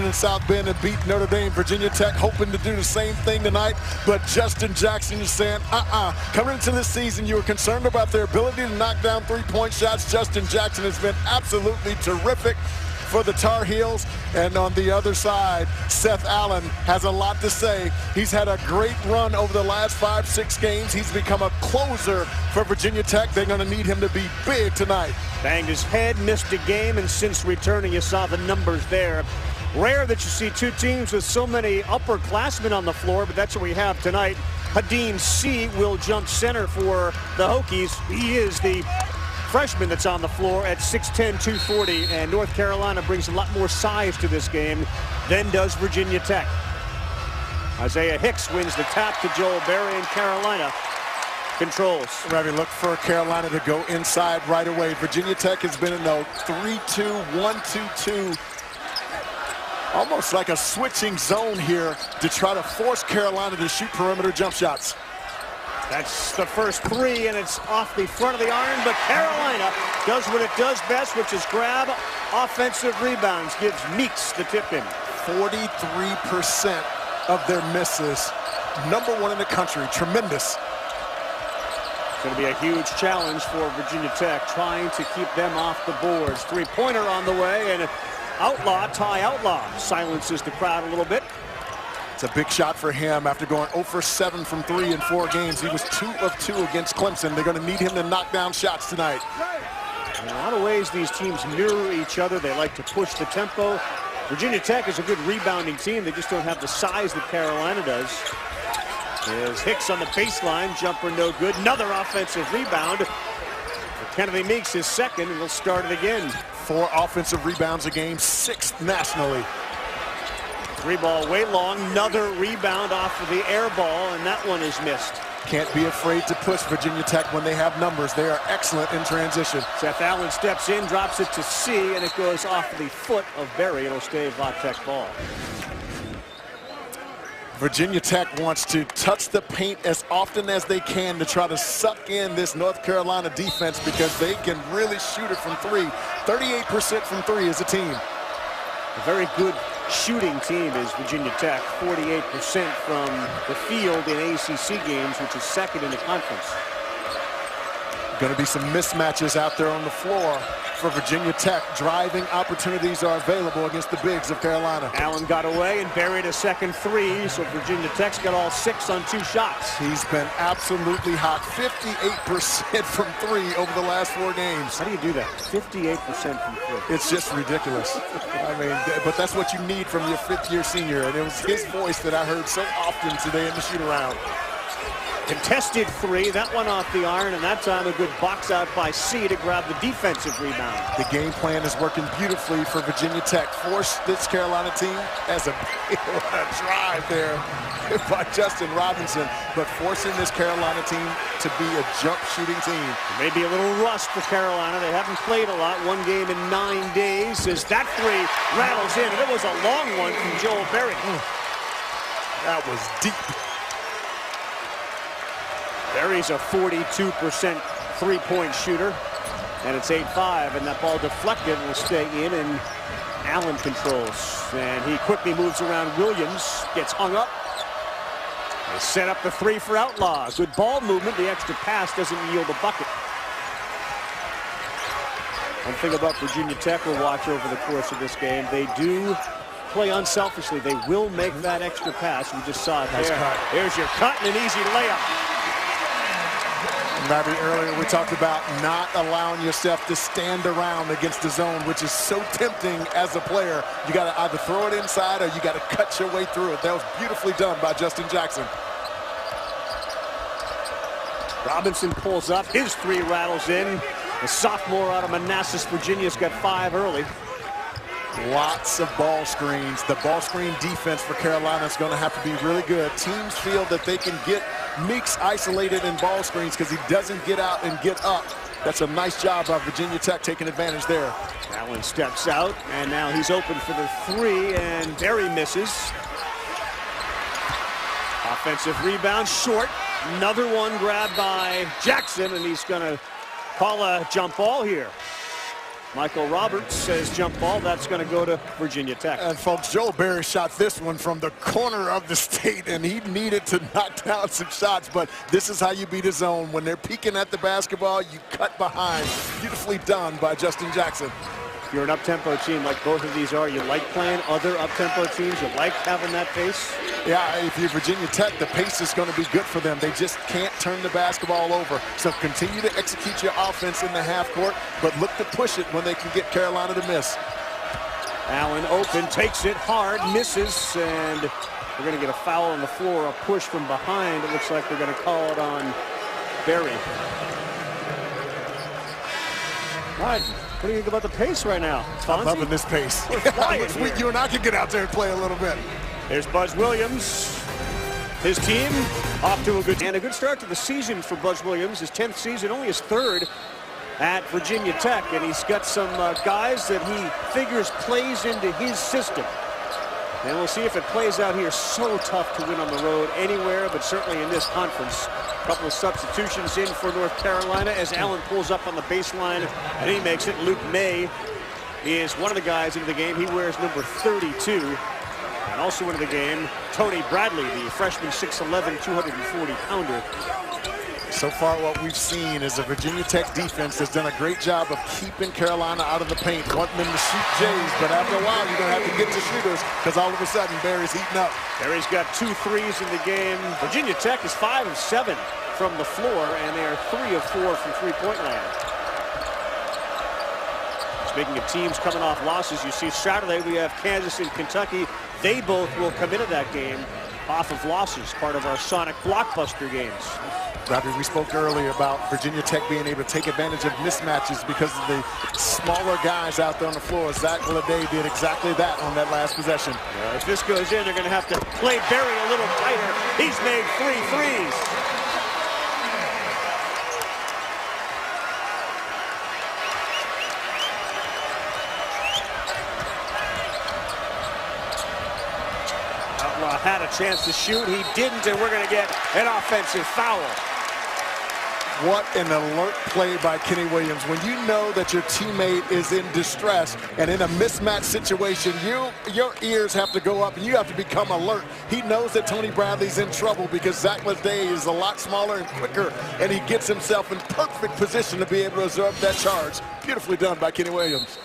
in South Bend and beat Notre Dame. Virginia Tech hoping to do the same thing tonight, but Justin Jackson is saying, Coming into this season, you were concerned about their ability to knock down three-point shots. Justin Jackson has been absolutely terrific for the Tar Heels. And on the other side, Seth Allen has a lot to say. He's had a great run over the last 5-6 games. He's become a closer for Virginia Tech. They're going to need him to be big tonight. Banged his head, missed a game, and since returning, you saw the numbers there. Rare that you see two teams with so many upperclassmen on the floor, but that's what we have tonight. Hadeen C. will jump center for the Hokies. He is the freshman that's on the floor at 6'10", 240, and North Carolina brings a lot more size to this game than does Virginia Tech. Isaiah Hicks wins the tap to Joel Berry, and Carolina controls. Ravi, look for Carolina to go inside right away. Virginia Tech has been in the 3-2, 1-2-2, almost like a switching zone here to try to force Carolina to shoot perimeter jump shots. That's the first three, and it's off the front of the iron, but Carolina does what it does best, which is grab offensive rebounds. Gives Meeks the tip in. 43% of their misses. #1 in the country. Tremendous. It's going to be a huge challenge for Virginia Tech, trying to keep them off the boards. Three-pointer on the way, and Ty Outlaw silences the crowd a little bit. It's a big shot for him after going 0 for 7 from 3 in 4 games. He was 2 of 2 against Clemson. They're going to need him to knock down shots tonight. In a lot of ways, these teams mirror each other. They like to push the tempo. Virginia Tech is a good rebounding team. They just don't have the size that Carolina does. There's Hicks on the baseline. Jumper no good. Another offensive rebound. Kennedy Meeks is second, and we'll start it again. 4 offensive rebounds a game, 6th nationally. Three ball way long, another rebound off of the air ball, and that one is missed. Can't be afraid to push Virginia Tech when they have numbers. They are excellent in transition. Seth Allen steps in, drops it to C, and it goes off the foot of Berry. It'll stay Va-Tech ball. Virginia Tech wants to touch the paint as often as they can to try to suck in this North Carolina defense because they can really shoot it from 3. 38% from 3 as a team. A very good shooting team is Virginia Tech. 48% from the field in ACC games, which is second in the conference. Going to be some mismatches out there on the floor for Virginia Tech. Driving opportunities are available against the bigs of Carolina. Allen got away and buried a second three, so Virginia Tech's got all 6 on 2 shots. He's been absolutely hot. 58% from 3 over the last 4 games. How do you do that? 58% from 3. It's just ridiculous. I mean, but that's what you need from your 5th-year senior, and it was his voice that I heard so often today in the shoot-around. Contested 3, that one off the iron, and that time a good box out by C to grab the defensive rebound. The game plan is working beautifully for Virginia Tech. Force this Carolina team as a drive there by Justin Robinson, but forcing this Carolina team to be a jump shooting team. Maybe a little rust for Carolina. They haven't played a lot. 1 game in 9 days as that 3 rattles in, and it was a long one from Joel Berry. That was deep. Berry's a 42% three-point shooter, and it's 8-5, and that ball deflected will stay in, and Allen controls. And he quickly moves around Williams, gets hung up. They set up the 3 for Outlaw. Good ball movement. The extra pass doesn't yield a bucket. One thing about Virginia Tech we'll watch over the course of this game, they do play unselfishly. They will make that extra pass. We just saw it there. Nice. There's your cut and an easy layup. Maybe earlier we talked about not allowing yourself to stand around against the zone, which is so tempting as a player. You got to either throw it inside or you got to cut your way through it. That was beautifully done by Justin Jackson. Robinson pulls up. His 3 rattles in. The sophomore out of Manassas, Virginia's got 5 early. Lots of ball screens. The ball screen defense for Carolina is going to have to be really good. Teams feel that they can get Meeks isolated in ball screens because he doesn't get out and get up. That's a nice job by Virginia Tech taking advantage there. Allen steps out, and now he's open for the 3, and Berry misses. Offensive rebound, short. Another one grabbed by Jackson, and he's going to call a jump ball here. Michael Roberts says jump ball. That's going to go to Virginia Tech. And folks, Joel Berry shot this one from the corner of the state, and he needed to knock down some shots. But this is how you beat a zone. When they're peeking at the basketball, you cut behind. Beautifully done by Justin Jackson. If you're an up-tempo team like both of these are, you like playing other up-tempo teams, you like having that pace? Yeah, if you're Virginia Tech, the pace is going to be good for them. They just can't turn the basketball over. So continue to execute your offense in the half court, but look to push it when they can get Carolina to miss. Allen open, takes it hard, misses, and we're going to get a foul on the floor, a push from behind. It looks like they're going to call it on Berry. All right. What do you think about the pace right now? Fonzie? I'm loving this pace. We're flying here. You and I can get out there and play a little bit. There's Buzz Williams. His team off to a good start to the season for Buzz Williams. His 10th season, only his 3rd at Virginia Tech. And he's got some guys that he figures plays into his system. And we'll see if it plays out here. So tough to win on the road anywhere, but certainly in this conference. A couple of substitutions in for North Carolina as Allen pulls up on the baseline, and he makes it. Luke May is one of the guys into the game. He wears number 32. And also into the game, Tony Bradley, the freshman 6'11", 240-pounder. So far what we've seen is a Virginia Tech defense that's done a great job of keeping Carolina out of the paint, wanting them to shoot Jays, but after a while you're going to have to get to shooters because all of a sudden Berry's heating up. Berry's got 2 threes in the game. Virginia Tech is 5 of 7 from the floor, and they are 3 of 4 from three-point land. Speaking of teams coming off losses, you see Saturday we have Kansas and Kentucky. They both will come into that game off of losses, part of our Sonic Blockbuster games. Robbie, we spoke earlier about Virginia Tech being able to take advantage of mismatches because of the smaller guys out there on the floor. Zach Leday did exactly that on that last possession. If this goes in, they're going to have to play Berry a little tighter. He's made 3 threes. Outlaw had a chance to shoot. He didn't, and we're going to get an offensive foul. What an alert play by Kenny Williams. When you know that your teammate is in distress and in a mismatch situation, your ears have to go up and you have to become alert. He knows that Tony Bradley's in trouble because Zach Leday is a lot smaller and quicker, and he gets himself in perfect position to be able to absorb that charge. Beautifully done by Kenny Williams.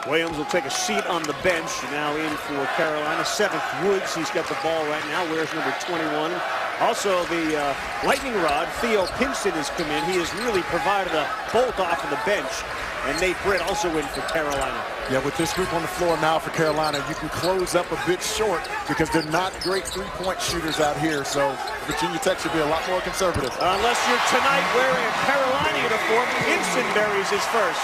Williams will take a seat on the bench. Now in for Carolina. 7th Woods. He's got the ball right now. Wears number 21. Also, the lightning rod, Theo Pinson, has come in. He has really provided a bolt off of the bench. And Nate Britt also in for Carolina. Yeah, with this group on the floor now for Carolina, you can close up a bit short because they're not great three-point shooters out here. So Virginia Tech should be a lot more conservative. Unless you're tonight wearing a Carolina uniform, Pinson buries his first.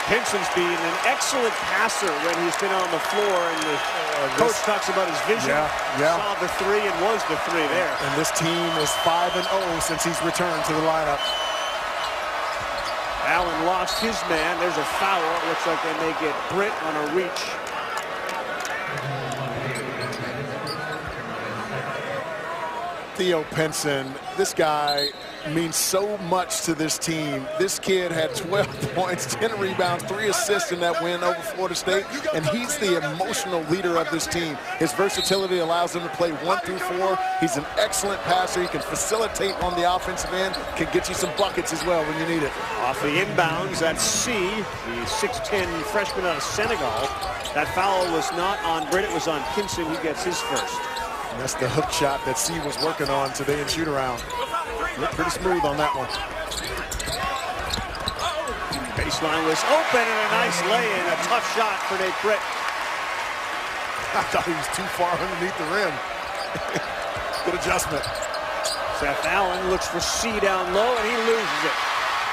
Pinson's been an excellent passer when he's been on the floor, and the coach talks about his vision. Saw the 3 and was the 3 there. And this team is 5-0 since he's returned to the lineup. Allen lost his man. There's a foul. It looks like they may get Britt on a reach. Theo Pinson, this guy means so much to this team. This kid had 12 points, 10 rebounds, 3 assists in that win over Florida State, and he's the emotional leader of this team. His versatility allows him to play 1 through 4. He's an excellent passer. He can facilitate on the offensive end, can get you some buckets as well when you need it. Off the inbounds, that's C, the 6'10 freshman out of Senegal. That foul was not on Britt, it was on Pinson. He gets his first. And that's the hook shot that C was working on today in shoot-around. Looked pretty smooth on that one. Baseline was open and a nice lay-in. A tough shot for Nate Britt. I thought he was too far underneath the rim. Good adjustment. Seth Allen looks for C down low, and he loses it.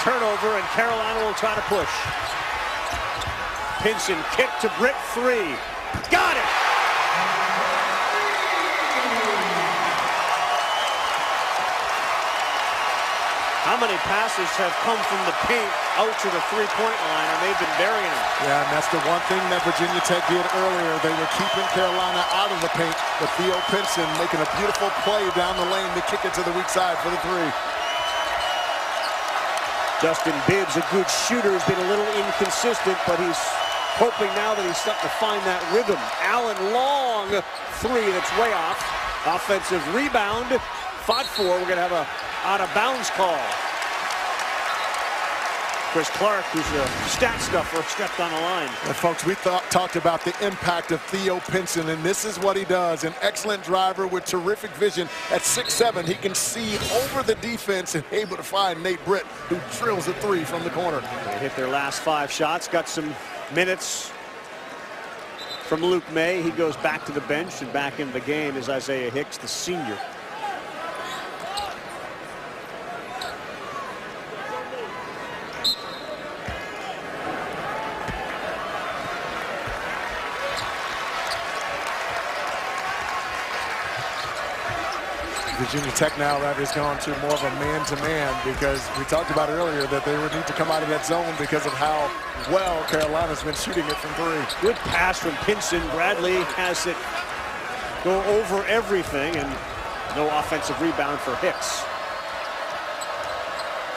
Turnover, and Carolina will try to push. Pinson kick to Britt, 3. Got it! How many passes have come from the paint out to the three-point line, and they've been burying them? Yeah, and that's the one thing that Virginia Tech did earlier. They were keeping Carolina out of the paint, but Theo Pinson making a beautiful play down the lane to kick it to the weak side for the 3. Justin Bibbs, a good shooter, has been a little inconsistent, but he's hoping now that he's starting to find that rhythm. Allen long three that's way off. Offensive rebound. Fought for. We're going to have a out-of-bounds call. Chris Clark, who's a stat stuffer, stepped on the line. And folks, we talked about the impact of Theo Pinson, and this is what he does. An excellent driver with terrific vision. At 6'7", he can see over the defense and able to find Nate Britt, who drills a three from the corner. They hit their last 5 shots, got some minutes from Luke May. He goes back to the bench, and back into the game is Isaiah Hicks, the senior. Virginia Tech now has gone to more of a man-to-man because we talked about earlier that they would need to come out of that zone because of how well Carolina's been shooting it from three. Good pass from Pinson. Bradley has it go over everything, and no offensive rebound for Hicks.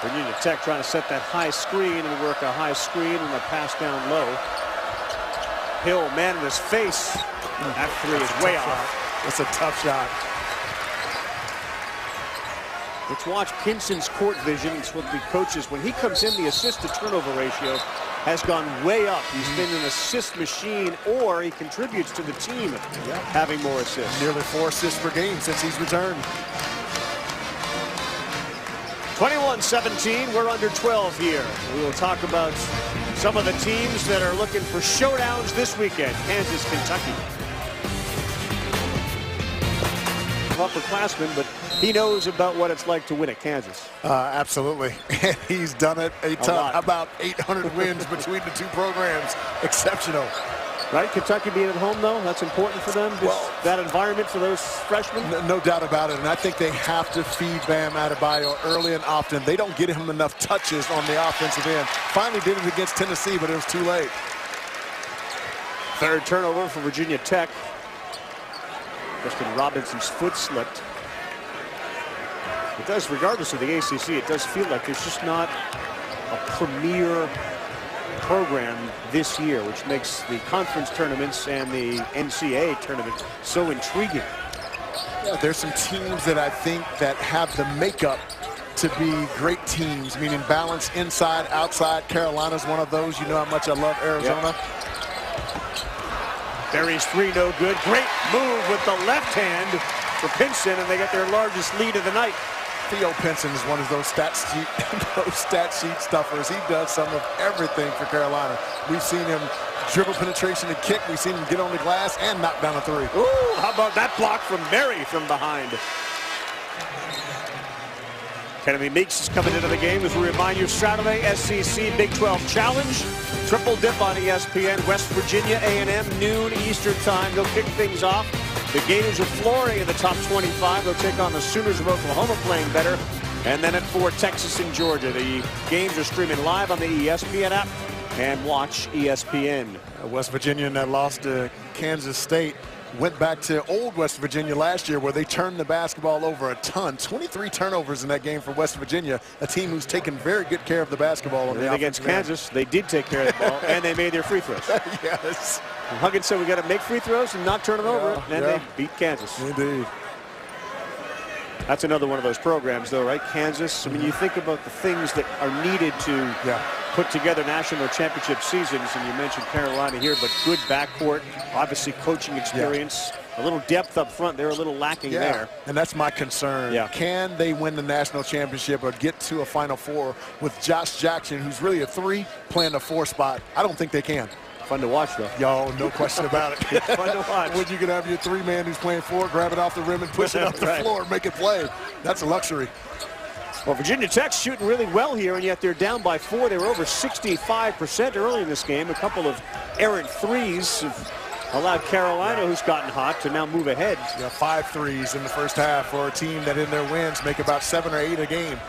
Virginia Tech trying to set that high screen and work a high screen and a pass down low. Hill, man in his face. That three is way off. That's a tough shot. Let's watch Pinson's court vision. It's what the coaches, when he comes in, the assist-to-turnover ratio has gone way up. He's been an assist machine, or he contributes to the team having more assists. Nearly 4 assists per game since he's returned. 21-17, we're under 12 here. We will talk about some of the teams that are looking for showdowns this weekend. Kansas, Kentucky. Upperclassmen, but he knows about what it's like to win at Kansas. Absolutely. And he's done it a ton. About 800 wins between the two programs. Exceptional. Right? Kentucky being at home, though, that's important for them. Well, that environment for those freshmen? No doubt about it. And I think they have to feed Bam Adebayo early and often. They don't get him enough touches on the offensive end. Finally did it against Tennessee, but it was too late. Third turnover for Virginia Tech. Justin Robinson's foot slipped. It does, regardless of the ACC, it does feel like there's just not a premier program this year, which makes the conference tournaments and the NCAA tournament so intriguing. Yeah, there's some teams that I think that have the makeup to be great teams, meaning balance inside, outside. Carolina's one of those. You know how much I love Arizona. Yep. Berry's three, no good. Great move with the left hand for Pinson, and they get their largest lead of the night. Theo Pinson is one of those stat sheet stuffers. He does some of everything for Carolina. We've seen him dribble penetration and kick. We've seen him get on the glass and knock down a three. Ooh, how about that block from Berry from behind? Kennedy Meeks is coming into the game as we remind you, Saturday SEC Big 12 Challenge. Triple dip on ESPN. West Virginia A&M, noon Eastern time. They'll kick things off. The Gators of Florida in the top 25. They'll take on the Sooners of Oklahoma playing better. And then at 4, Texas and Georgia. The games are streaming live on the ESPN app. And watch ESPN. West Virginia that lost to Kansas State went back to old West Virginia last year where they turned the basketball over a ton. 23 turnovers in that game for West Virginia, a team who's taken very good care of the basketball. And against Kansas, they did take care of the ball, and they made their free throws. Yes. And Huggins said we got to make free throws and not turn them over, and they beat Kansas. Indeed. That's another one of those programs, though, right? Kansas. I mean, you think about the things that are needed to put together national championship seasons, and you mentioned Carolina here, but good backcourt, obviously coaching experience, a little depth up front. They're a little lacking there. And that's my concern. Can they win the national championship or get to a Final Four with Josh Jackson, who's really a 3, playing a 4 spot? I don't think they can. Fun to watch, though. Yo, no question about it. It's fun to watch. When you can have your 3-man who's playing 4, grab it off the rim and push it up the floor and make it play. That's a luxury. Well, Virginia Tech's shooting really well here, and yet they're down by 4. They were over 65% early in this game. A couple of errant threes have allowed Carolina, who's gotten hot, to now move ahead. 5 threes in the first half for a team that in their wins make about 7 or 8 a game.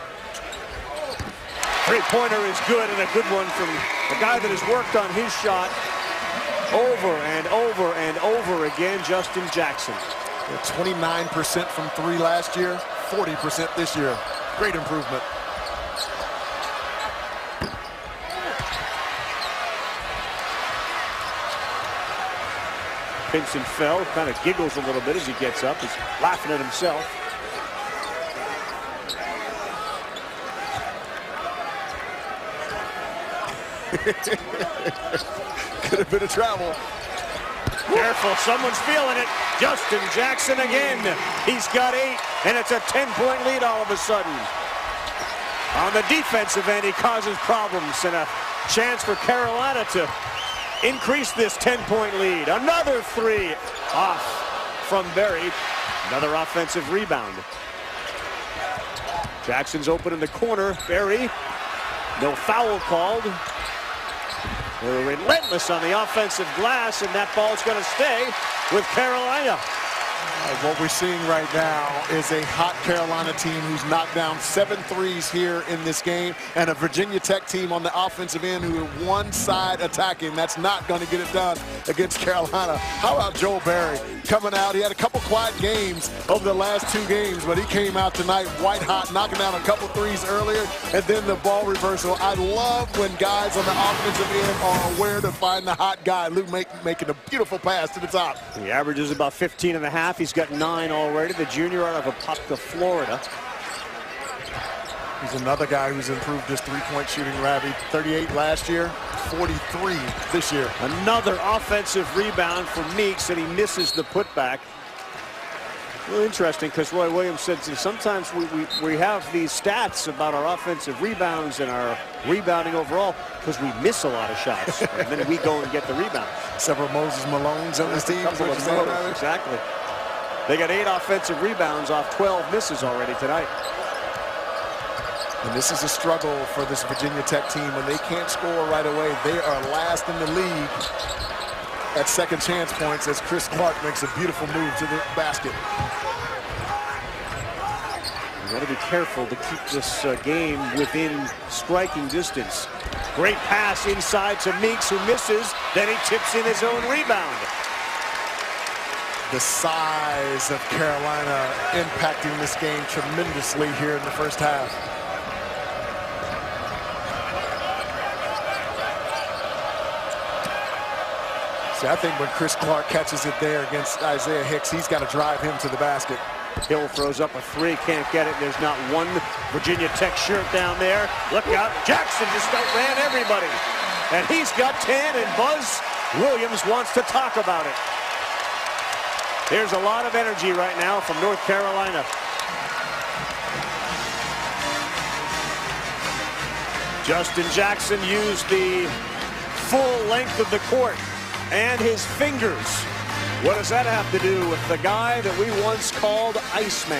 Three-pointer is good, and a good one from a guy that has worked on his shot over and over and over again, Justin Jackson. 29% from 3 last year, 40% this year. Great improvement. Pinson fell, kind of giggles a little bit as he gets up. He's laughing at himself. Could have been a travel. Careful, someone's feeling it. Justin Jackson again. He's got 8, and it's a 10-point lead all of a sudden. On the defensive end, he causes problems, and a chance for Carolina to increase this 10-point lead. Another 3 off from Berry. Another offensive rebound. Jackson's open in the corner. Berry, no foul called. They're relentless on the offensive glass, and that ball's going to stay with Carolina. What we're seeing right now is a hot Carolina team who's knocked down 7 threes here in this game, and a Virginia Tech team on the offensive end who are one side attacking. That's not going to get it done against Carolina. How about Joel Berry coming out? He had a couple quiet games over the last 2 games, but he came out tonight white hot, knocking down a couple threes earlier, and then the ball reversal. I love when guys on the offensive end are aware to find the hot guy. Luke making a beautiful pass to the top. He averages about 15.5. He's got 9 already. The junior out of Apopka, Florida. He's another guy who's improved his three-point shooting. Ravi, 38 last year, 43 this year. Another offensive rebound for Meeks, and he misses the putback. Well, interesting, because Roy Williams said sometimes we have these stats about our offensive rebounds and our rebounding overall because we miss a lot of shots, and then we go and get the rebound. Several Moses Malones on this team. Exactly. They got 8 offensive rebounds off 12 misses already tonight. And this is a struggle for this Virginia Tech team. When they can't score right away, they are last in the league at second chance points as Chris Clark makes a beautiful move to the basket. You got to be careful to keep this game within striking distance. Great pass inside to Meeks, who misses. Then he tips in his own rebound. The size of Carolina impacting this game tremendously here in the first half. See, I think when Chris Clark catches it there against Isaiah Hicks, he's got to drive him to the basket. Hill throws up a 3, can't get it. There's not one Virginia Tech shirt down there. Look out, Jackson just outran everybody. And he's got 10, and Buzz Williams wants to talk about it. There's a lot of energy right now from North Carolina. Justin Jackson used the full length of the court and his fingers. What does that have to do with the guy that we once called Iceman?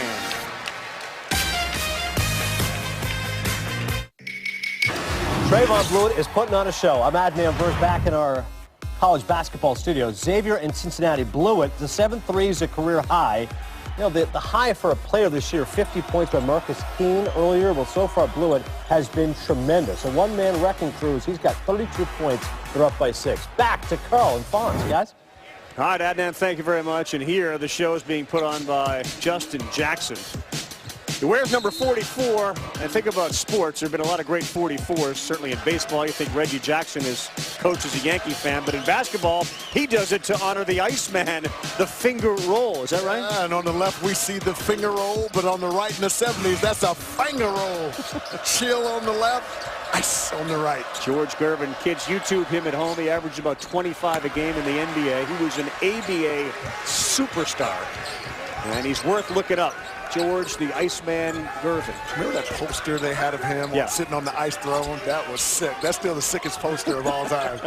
Trayvon Bluiett is putting on a show. I'm Adnan Virz back in our college basketball studio. Xavier in Cincinnati. Bluiett, the 7 threes, a career high. You know, the high for a player this year, 50 points by Marcus Keene earlier. Well, so far, Bluiett has been tremendous. A one-man wrecking crew. He's got 32 points. They're up by 6. Back to Carl and Fonz, guys. All right, Adnan, thank you very much. And here, the show is being put on by Justin Jackson. He wears number 44, and think about sports. There have been a lot of great 44s. Certainly in baseball, you think Reggie Jackson is coach as a Yankee fan. But in basketball, he does it to honor the Iceman, the finger roll. Is that right? Yeah, and on the left, we see the finger roll. But on the right in the 70s, that's a finger roll. Chill on the left. Ice on the right. George Gervin, kids YouTube him at home. He averaged about 25 a game in the NBA. He was an ABA superstar. And he's worth looking up. George the Iceman Gervin. Remember that poster they had of him sitting on the ice throne? That was sick. That's still the sickest poster of all time.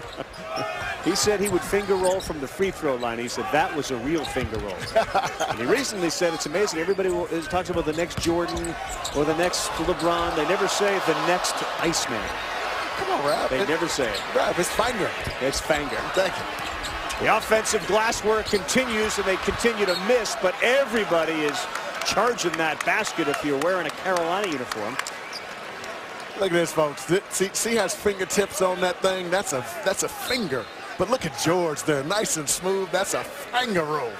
He said he would finger roll from the free throw line. He said that was a real finger roll. And he recently said it's amazing. Everybody talks about the next Jordan or the next LeBron. They never say the next Iceman. Come on, Rap. They never say it. Rap, it's finger. It's finger. Thank you. The offensive glass work continues, and they continue to miss, but everybody is charging that basket if you're wearing a Carolina uniform. Look at this, folks. See has fingertips on that thing. That's a finger. But look at George there, nice and smooth. That's a finger roll.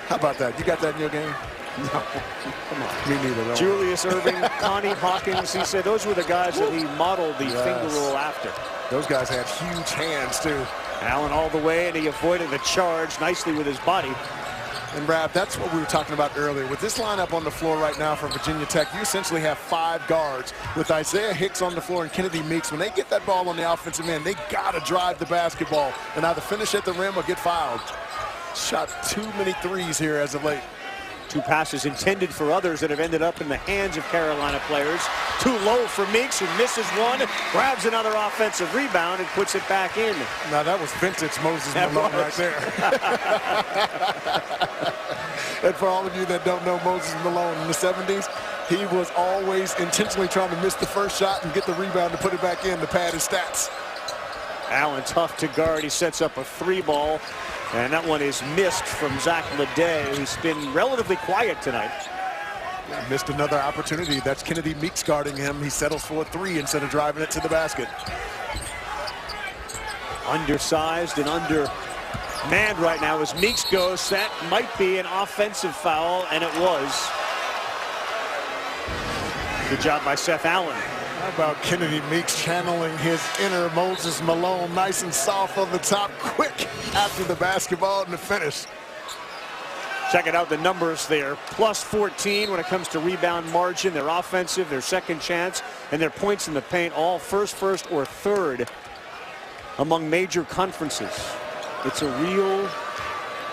How about that? You got that in your game? No. Come on. Me neither. Though. Julius Irving, Connie Hawkins. He said those were the guys that he modeled the finger roll after. Those guys had huge hands too. Allen all the way, and he avoided the charge nicely with his body. And Brad, that's what we were talking about earlier. With this lineup on the floor right now for Virginia Tech, you essentially have 5 guards with Isaiah Hicks on the floor and Kennedy Meeks. When they get that ball on the offensive end, they got to drive the basketball and either finish at the rim or get fouled. Shot too many threes here as of late. 2 passes intended for others that have ended up in the hands of Carolina players. Too low for Meeks, who misses one, grabs another offensive rebound, and puts it back in. Now that was vintage Moses Malone right there. And for all of you that don't know Moses Malone, in the 70s, he was always intentionally trying to miss the first shot and get the rebound to put it back in to pad his stats. Allen tough to guard. He sets up a 3-ball. And that one is missed from Zach Ledet, who's been relatively quiet tonight. Missed another opportunity. That's Kennedy Meeks guarding him. He settles for a 3 instead of driving it to the basket. Undersized and undermanned right now as Meeks goes. That might be an offensive foul, and it was. Good job by Seth Allen. How about Kennedy Meeks channeling his inner Moses Malone, nice and soft on the top, quick after the basketball and the finish. Checking out the numbers there. Plus 14 when it comes to rebound margin. Their offensive, their second chance, and their points in the paint, all first, or third among major conferences. It's a real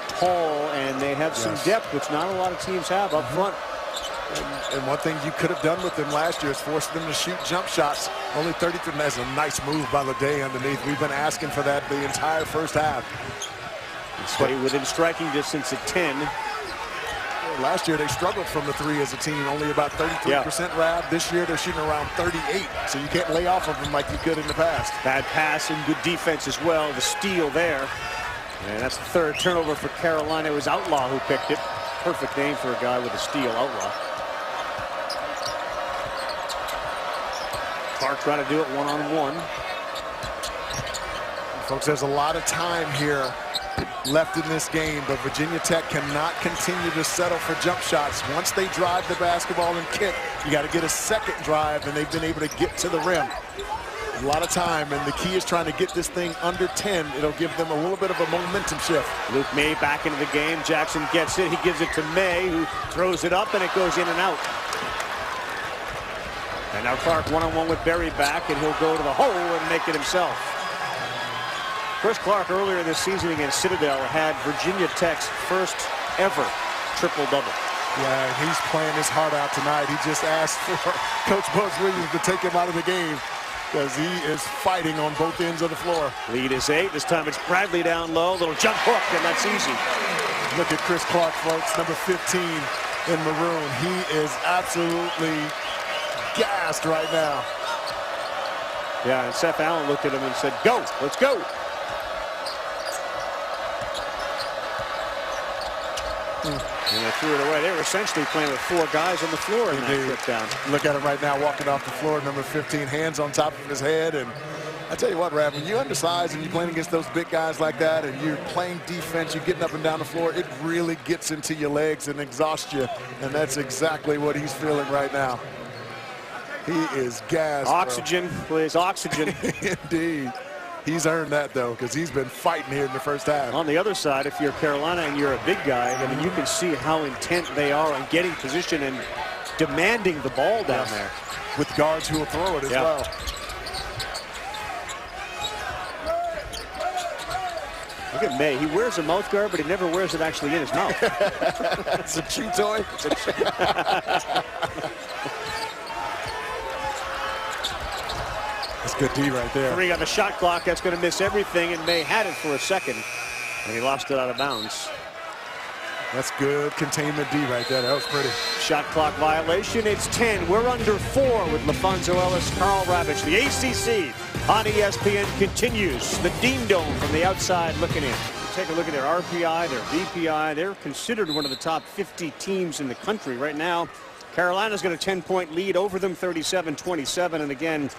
tall, and they have some depth, which not a lot of teams have up front. And one thing you could have done with them last year is force them to shoot jump shots. Only 33. That's a nice move by Ledet underneath. We've been asking for that the entire first half. Stay within striking distance at 10. Last year they struggled from the 3 as a team, only about 33% Rab. This year they're shooting around 38, so you can't lay off of them like you could in the past. Bad pass and good defense as well. The steal there. And that's the 3rd turnover for Carolina. It was Outlaw who picked it. Perfect name for a guy with a steal, Outlaw. Clark trying to do it one-on-one. Folks, there's a lot of time here left in this game, but Virginia Tech cannot continue to settle for jump shots. Once they drive the basketball and kick, you got to get a second drive, and they've been able to get to the rim. A lot of time, and the key is trying to get this thing under 10. It'll give them a little bit of a momentum shift. Luke May back into the game. Jackson gets it. He gives it to May, who throws it up, and it goes in and out. And now Clark one-on-one with Berry back, and he'll go to the hole and make it himself. Chris Clark earlier this season against Citadel had Virginia Tech's first ever triple-double. Yeah, he's playing his heart out tonight. He just asked for Coach Buzz Williams to take him out of the game because he is fighting on both ends of the floor. Lead is 8. This time it's Bradley down low. Little jump hook, and that's easy. Look at Chris Clark, folks, number 15 in maroon. He is absolutely gassed right now. Yeah, and Seth Allen looked at him and said, go, let's go. And they threw it away. They were essentially playing with 4 guys on the floor in that trip down. Look at him right now walking off the floor, number 15, hands on top of his head. And I tell you what, Rab, when you're undersized and you're playing against those big guys like that and you're playing defense, you're getting up and down the floor, it really gets into your legs and exhausts you. And that's exactly what he's feeling right now. He is gassed. Oxygen, please, oxygen. Indeed. He's earned that, though, because he's been fighting here in the first half. On the other side, if you're Carolina and you're a big guy, I mean, you can see how intent they are on getting position and demanding the ball down there. With guards who will throw it as well. Look at May. He wears a mouth guard, but he never wears it actually in his mouth. It's a chew toy. That's good D right there. 3 on the shot clock. That's going to miss everything, and May had it for a second, and he lost it out of bounds. That's good containment D right there. That was pretty. Shot clock violation. It's 10. We're under 4 with LaFonso Ellis, Carl Ravitch. The ACC on ESPN continues. The Dean Dome from the outside looking in. Take a look at their RPI, their VPI. They're considered one of the top 50 teams in the country right now. Carolina's got a 10-point lead over them, 37-27. And again,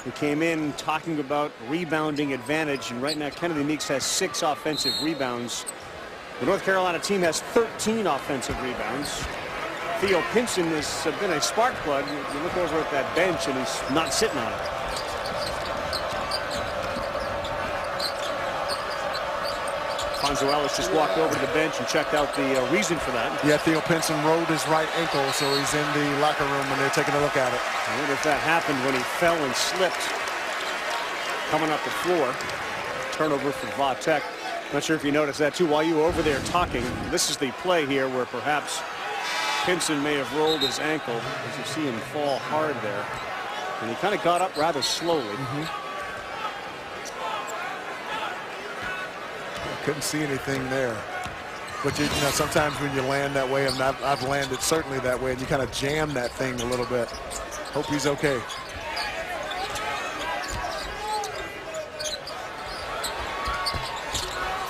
we came in talking about rebounding advantage, and right now Kennedy Meeks has 6 offensive rebounds. The North Carolina team has 13 offensive rebounds. Theo Pinson has been a spark plug. You look over at that bench, and he's not sitting on it. Fonzo Ellis just walked over to the bench and checked out the reason for that. Yeah, Theo Pinson rolled his right ankle, so he's in the locker room when they're taking a look at it. I wonder if that happened when he fell and slipped coming up the floor. Turnover for Va-Tech. Not sure if you noticed that too while you were over there talking. This is the play here where perhaps Pinson may have rolled his ankle, as you see him fall hard there. And he kind of got up rather slowly. Couldn't see anything there. But you know, sometimes when you land that way, and I've landed certainly that way, and you kind of jam that thing a little bit. Hope he's okay.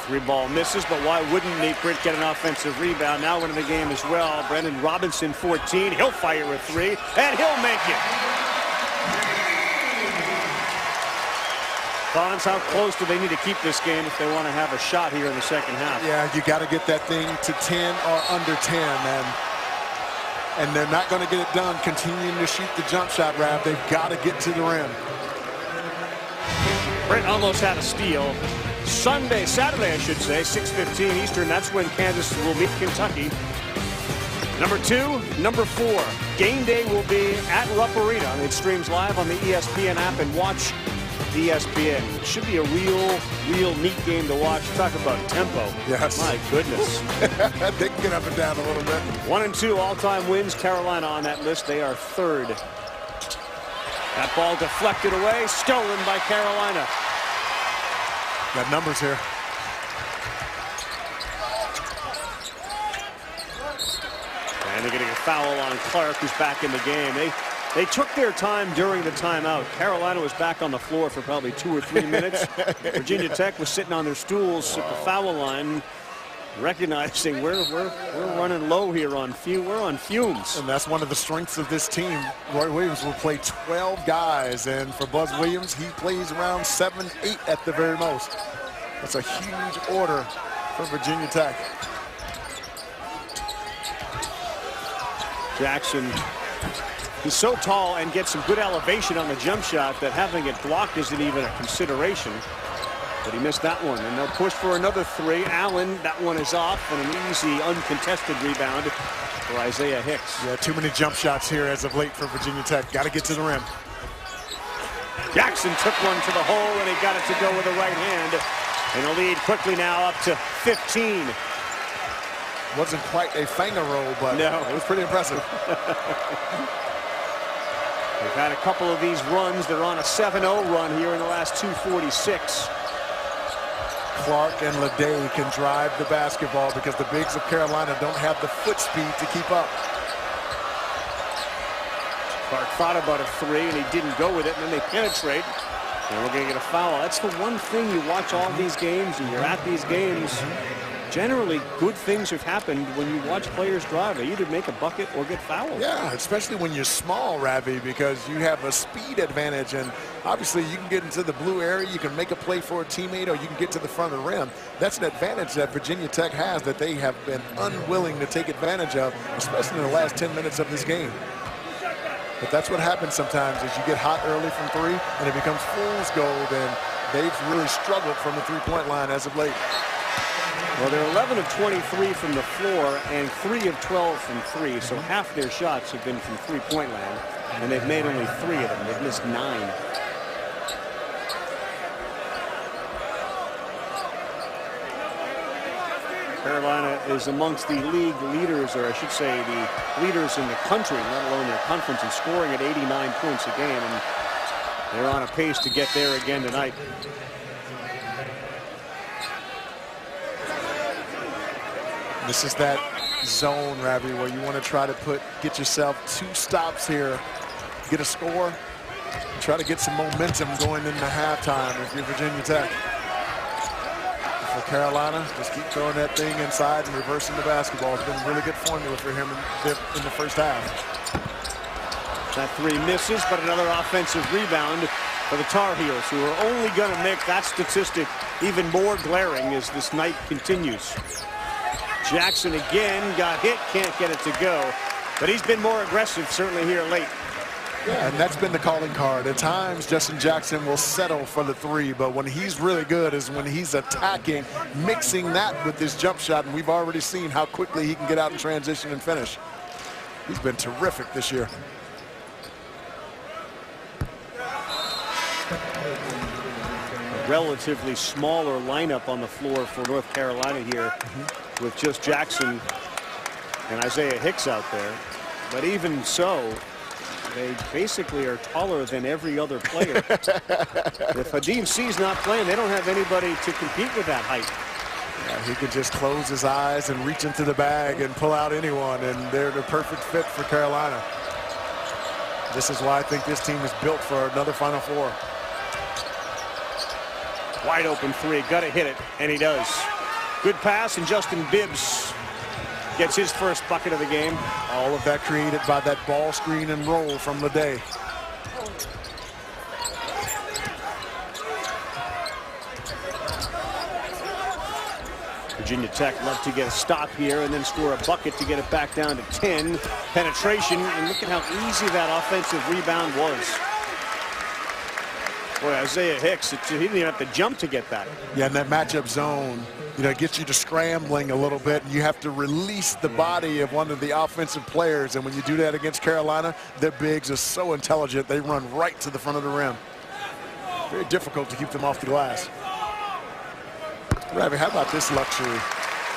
Three ball misses, but why wouldn't Nate Britt get an offensive rebound? Now winning the game as well. Brendan Robinson, 14. He'll fire a three, and he'll make it. Fonz, how close do they need to keep this game if they want to have a shot here in the second half? Yeah, you got to get that thing to 10 or under 10, and they're not going to get it done continuing to shoot the jump shot, Rav. They've got to get to the rim. Britt almost had a steal. Saturday, I should say, 6:15 Eastern. That's when Kansas will meet Kentucky. Number 2, number 4. Game day will be at Rupp Arena. It streams live on the ESPN app and watch ESPN. It should be a real neat game to watch. Talk about tempo. Yes. My goodness. They can get up and down a little bit. 1 and 2 all-time wins. Carolina on that list. They are 3rd. That ball deflected away, stolen by Carolina. Got numbers here. And they're getting a foul on Clark, who's back in the game. They took their time during the timeout. Carolina was back on the floor for probably 2 or 3 minutes. Virginia Tech was sitting on their stools at the foul line, recognizing we're running low here on we're on fumes. And that's one of the strengths of this team. Roy Williams will play 12 guys, and for Buzz Williams, he plays around 7, 8 at the very most. That's a huge order for Virginia Tech. Jackson, he's so tall and gets some good elevation on the jump shot that having it blocked isn't even a consideration. But he missed that one, and they'll push for another 3. Allen, that one is off, and an easy, uncontested rebound for Isaiah Hicks. Yeah, too many jump shots here as of late for Virginia Tech. Got to get to the rim. Jackson took one to the hole, and he got it to go with the right hand. And the lead quickly now up to 15. Wasn't quite a finger roll, but no, it was pretty impressive. They've had a couple of these runs. They're on a 7-0 run here in the last 2:46. Clark and Leday can drive the basketball because the bigs of Carolina don't have the foot speed to keep up. Clark thought about a 3, and he didn't go with it, and then they penetrate. And we're going to get a foul. That's the one thing you watch all these games, and you're at these games. Generally, good things have happened when you watch players drive. They either make a bucket or get fouled. Yeah, especially when you're small, Ravi, because you have a speed advantage. And obviously, you can get into the blue area. You can make a play for a teammate, or you can get to the front of the rim. That's an advantage that Virginia Tech has that they have been unwilling to take advantage of, especially in the last 10 minutes of this game. But that's what happens sometimes is you get hot early from 3, and it becomes fool's gold. And they've really struggled from the three-point line as of late. Well, they're 11 of 23 from the floor and 3 of 12 from 3. So half their shots have been from three-point land, and they've made only 3 of them. They've missed 9. Carolina is amongst the league leaders, or I should say the leaders in the country, let alone their conference, in scoring at 89 points a game. And they're on a pace to get there again tonight. This is that zone, Ravi, where you want to try to get yourself 2 stops here, get a score, try to get some momentum going into halftime if you're Virginia Tech. For Carolina, just keep throwing that thing inside and reversing the basketball. It's been a really good formula for him in the first half. That 3 misses, but another offensive rebound for the Tar Heels, who are only going to make that statistic even more glaring as this night continues. Jackson again got hit, can't get it to go, but he's been more aggressive certainly here late. Yeah, and that's been the calling card. At times, Justin Jackson will settle for the three, but when he's really good is when he's attacking, mixing that with his jump shot, and we've already seen how quickly he can get out in transition and finish. He's been terrific this year. A relatively smaller lineup on the floor for North Carolina here, with just Jackson and Isaiah Hicks out there. But even so, they basically are taller than every other player. If Hadeen Sea's not playing, they don't have anybody to compete with that height. Yeah, he could just close his eyes and reach into the bag and pull out anyone, and they're the perfect fit for Carolina. This is why I think this team is built for another Final Four. Wide open three, got to hit it, and he does. Good pass, and Justin Bibbs gets his first bucket of the game. All of that created by that ball screen and roll from Leday. Virginia Tech love to get a stop here and then score a bucket to get it back down to 10. Penetration, and look at how easy that offensive rebound was. Boy, Isaiah Hicks, he didn't even have to jump to get that. Yeah, and that matchup zone, you know, gets you to scrambling a little bit. You have to release the body of one of the offensive players, and when you do that against Carolina, their bigs are so intelligent, they run right to the front of the rim. Very difficult to keep them off the glass. Ravi, how about this luxury?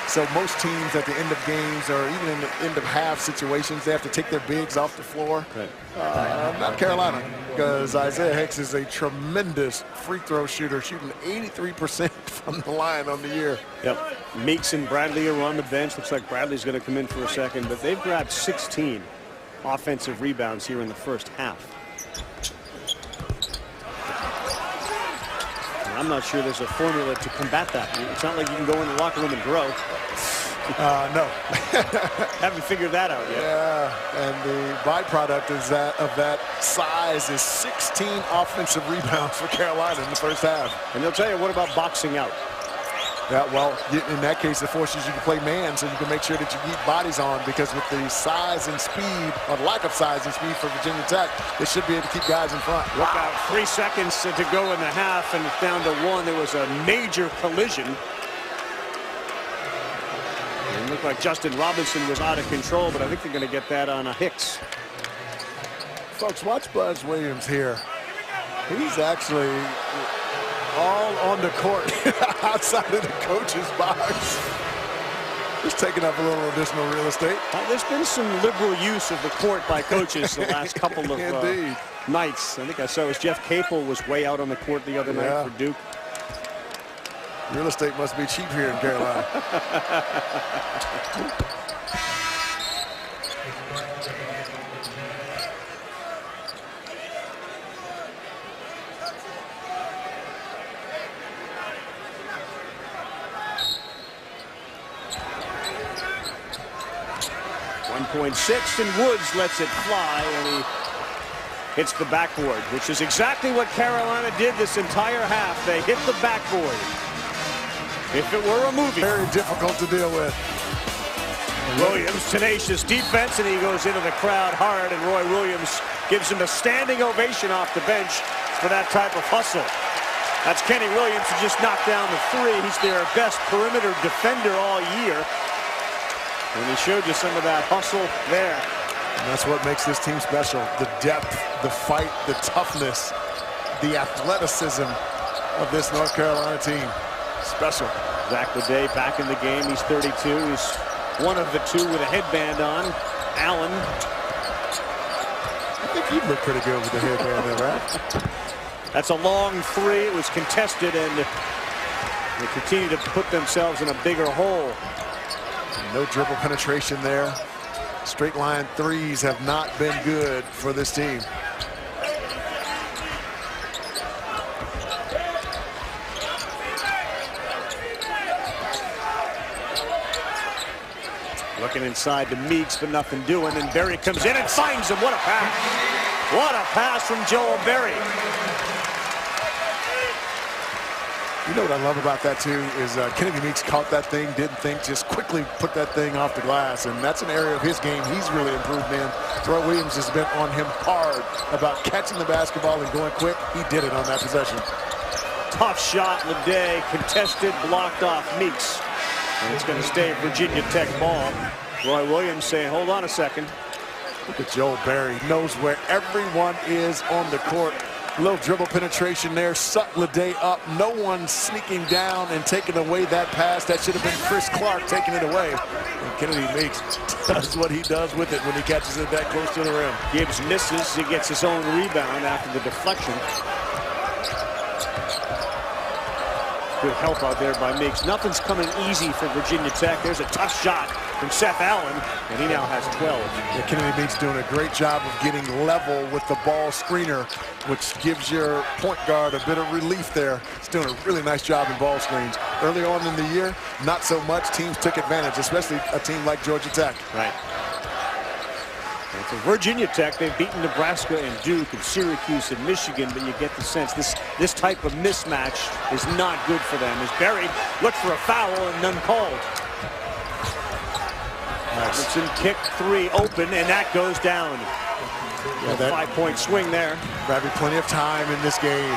So most teams at the end of games or even in the end of half situations, they have to take their bigs off the floor. Right. Not Carolina, because Isaiah Hicks is a tremendous free throw shooter, shooting 83% from the line on the year. Yep. Meeks and Bradley are on the bench. Looks like Bradley's going to come in for a second, but they've grabbed 16 offensive rebounds here in the first half. I'm not sure there's a formula to combat that. It's not like you can go in the locker room and grow. No. Haven't figured that out yet. Yeah, and the byproduct is that of that size is 16 offensive rebounds for Carolina in the first half. And they'll tell you, what about boxing out? Yeah, well, in that case, it forces you to play man so you can make sure that you keep bodies on, because with the size and speed, or lack of size and speed for Virginia Tech, they should be able to keep guys in front. Look out, 3 seconds to go in the half, and it's down to 1. There was a major collision. It looked like Justin Robinson was out of control, but I think they're going to get that on a Hicks. Folks, watch Buzz Williams here. He's actually all on the court outside of the coach's box. Just taking up a little additional real estate. There's been some liberal use of the court by coaches the last couple of nights. I think I saw it was Jeff Capel was way out on the court the other night for Duke. Real estate must be cheap here in Carolina. .6, and Woods lets it fly, and he hits the backboard, which is exactly what Carolina did this entire half. They hit the backboard. If it were a movie. Very difficult to deal with. Williams, tenacious defense, and he goes into the crowd hard, and Roy Williams gives him a standing ovation off the bench for that type of hustle. That's Kenny Williams, who just knocked down the 3. He's their best perimeter defender all year. And he showed you some of that hustle there. And that's what makes this team special. The depth, the fight, the toughness, the athleticism of this North Carolina team. Special. Zach Leday back in the game. He's 32. He's one of the 2 with a headband on. Allen. I think you look pretty good with the headband there, right? That's a long 3. It was contested, and they continue to put themselves in a bigger hole. No dribble penetration there. Straight line 3s have not been good for this team. Looking inside to Meeks, but nothing doing. And Berry comes in and finds him. What a pass. What a pass from Joel Berry. You know what I love about that, too, is Kennedy Meeks caught that thing, didn't think, just quickly put that thing off the glass, and that's an area of his game he's really improved in. Roy Williams has been on him hard about catching the basketball and going quick. He did it on that possession. Tough shot, Leday, contested, blocked off Meeks. And it's going to stay Virginia Tech ball. Roy Williams saying, hold on a second. Look at Joel Berry. Knows where everyone is on the court. A little dribble penetration there. Sucked Leday up. No one sneaking down and taking away that pass. That should have been Chris Clark taking it away. And Kennedy Meeks does what he does with it when he catches it that close to the rim. Gibbs misses. He gets his own rebound after the deflection. Good help out there by Meeks. Nothing's coming easy for Virginia Tech. There's a tough shot from Seth Allen, and he now has 12. Yeah, Kennedy Meeks doing a great job of getting level with the ball screener, which gives your point guard a bit of relief there. He's doing a really nice job in ball screens. Early on in the year, not so much. Teams took advantage, especially a team like Georgia Tech. Right. And for Virginia Tech, they've beaten Nebraska and Duke and Syracuse and Michigan, but you get the sense this type of mismatch is not good for them. As Berry looked for a foul and none called. Robinson kick three open, and that goes down. Yeah, that 5-point swing there. Having plenty of time in this game,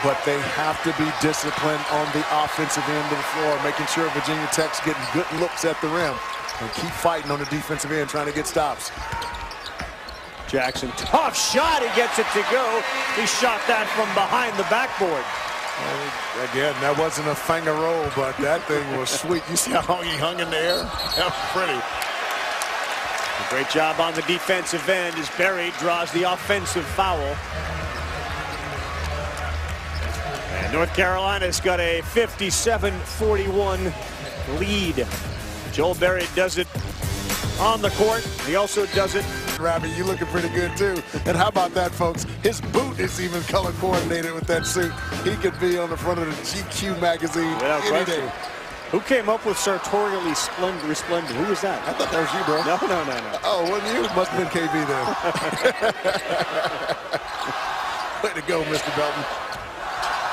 but they have to be disciplined on the offensive end of the floor, making sure Virginia Tech's getting good looks at the rim and keep fighting on the defensive end, trying to get stops. Jackson, tough shot, he gets it to go. He shot that from behind the backboard. Again, that wasn't a finger roll, but that thing was sweet. You see how long he hung in the air? That was pretty. A great job on the defensive end as Berry draws the offensive foul. And North Carolina's got a 57-41 lead. Joel Berry does it on the court. He also does it. Rabbit, you looking pretty good too. And how about that, folks? His boot is even color coordinated with that suit. He could be on the front of the GQ magazine any day. Who came up with sartorially resplendent? Who was that? I thought that was you, bro. No. Oh, wasn't you? Must have been KB then. Way to go, Mr. Belton.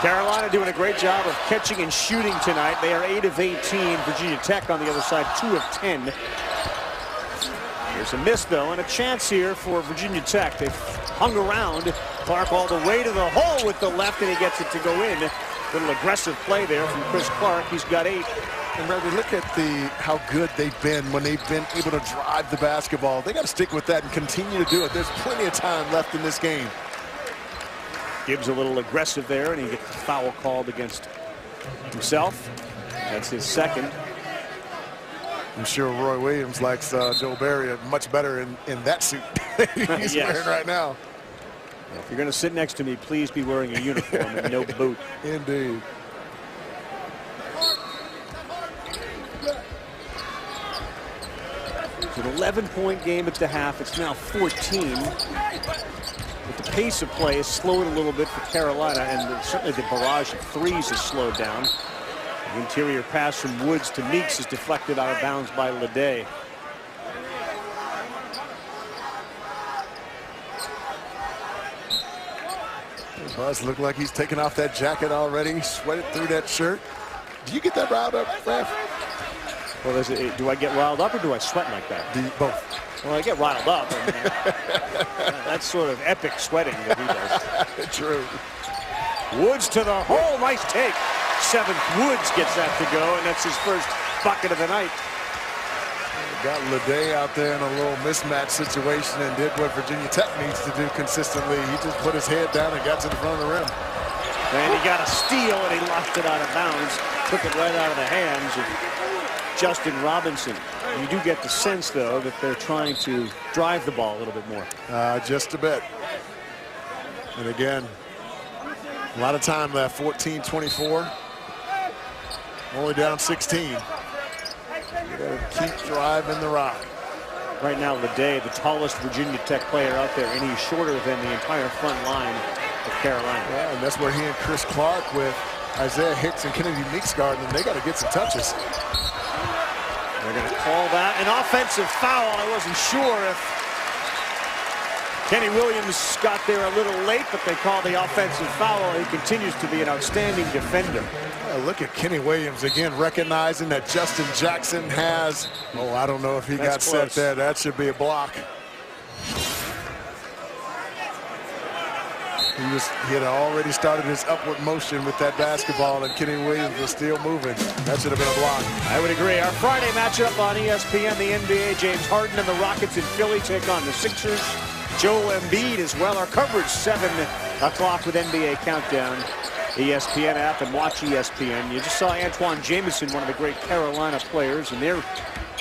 Carolina doing a great job of catching and shooting tonight. They are 8 of 18. Virginia Tech on the other side, 2 of 10. There's a miss, though, and a chance here for Virginia Tech. They've hung around. Clark all the way to the hole with the left, and he gets it to go in. Little aggressive play there from Chris Clark. He's got 8. And Bradley, look at how good they've been when they've been able to drive the basketball. They got to stick with that and continue to do it. There's plenty of time left in this game. Gibbs a little aggressive there, and he gets the foul called against himself. That's his second. I'm sure Roy Williams likes Joel Berry much better in that suit he's wearing right now. If you're going to sit next to me, please be wearing a uniform and no boot. Indeed. It's an 11-point game at the half. It's now 14. But the pace of play has slowed a little bit for Carolina, and certainly the barrage of threes has slowed down. The interior pass from Woods to Meeks is deflected out of bounds by Leday. Buzz looked like he's taking off that jacket already. Sweated through that shirt. Do you get that riled up, Raf? Well, do I get riled up or do I sweat like that? Both. Well, I get riled up. That's sort of epic sweating that he does. True. Woods to the hole. Nice take. 7th Woods gets that to go, and that's his first bucket of the night. Got Leday out there in a little mismatch situation and did what Virginia Tech needs to do consistently. He just put his head down and got to the front of the rim. And he got a steal, and he lost it out of bounds. Took it right out of the hands of Justin Robinson. You do get the sense, though, that they're trying to drive the ball a little bit more. Just a bit. And again, a lot of time left, 14-24. Only down 16. You gotta keep driving the rock. Right now, Leday, the tallest Virginia Tech player out there, and he's shorter than the entire front line of Carolina. Yeah, and that's where he and Chris Clark with Isaiah Hicks and Kennedy Meeks guarding, and they got to get some touches. They're going to call that an offensive foul. I wasn't sure if Kenny Williams got there a little late, but they call the offensive foul. He continues to be an outstanding defender. Look at Kenny Williams again, recognizing that Justin Jackson has, I don't know if he got set there. That should be a block. He had already started his upward motion with that basketball, and Kenny Williams was still moving. That should have been a block. I would agree. Our Friday matchup on ESPN, the NBA, James Harden and the Rockets in Philly take on the Sixers. Joel Embiid as well. Our coverage 7 o'clock with NBA Countdown. ESPN app and watch ESPN. You just saw Antoine Jamison, one of the great Carolina players, and their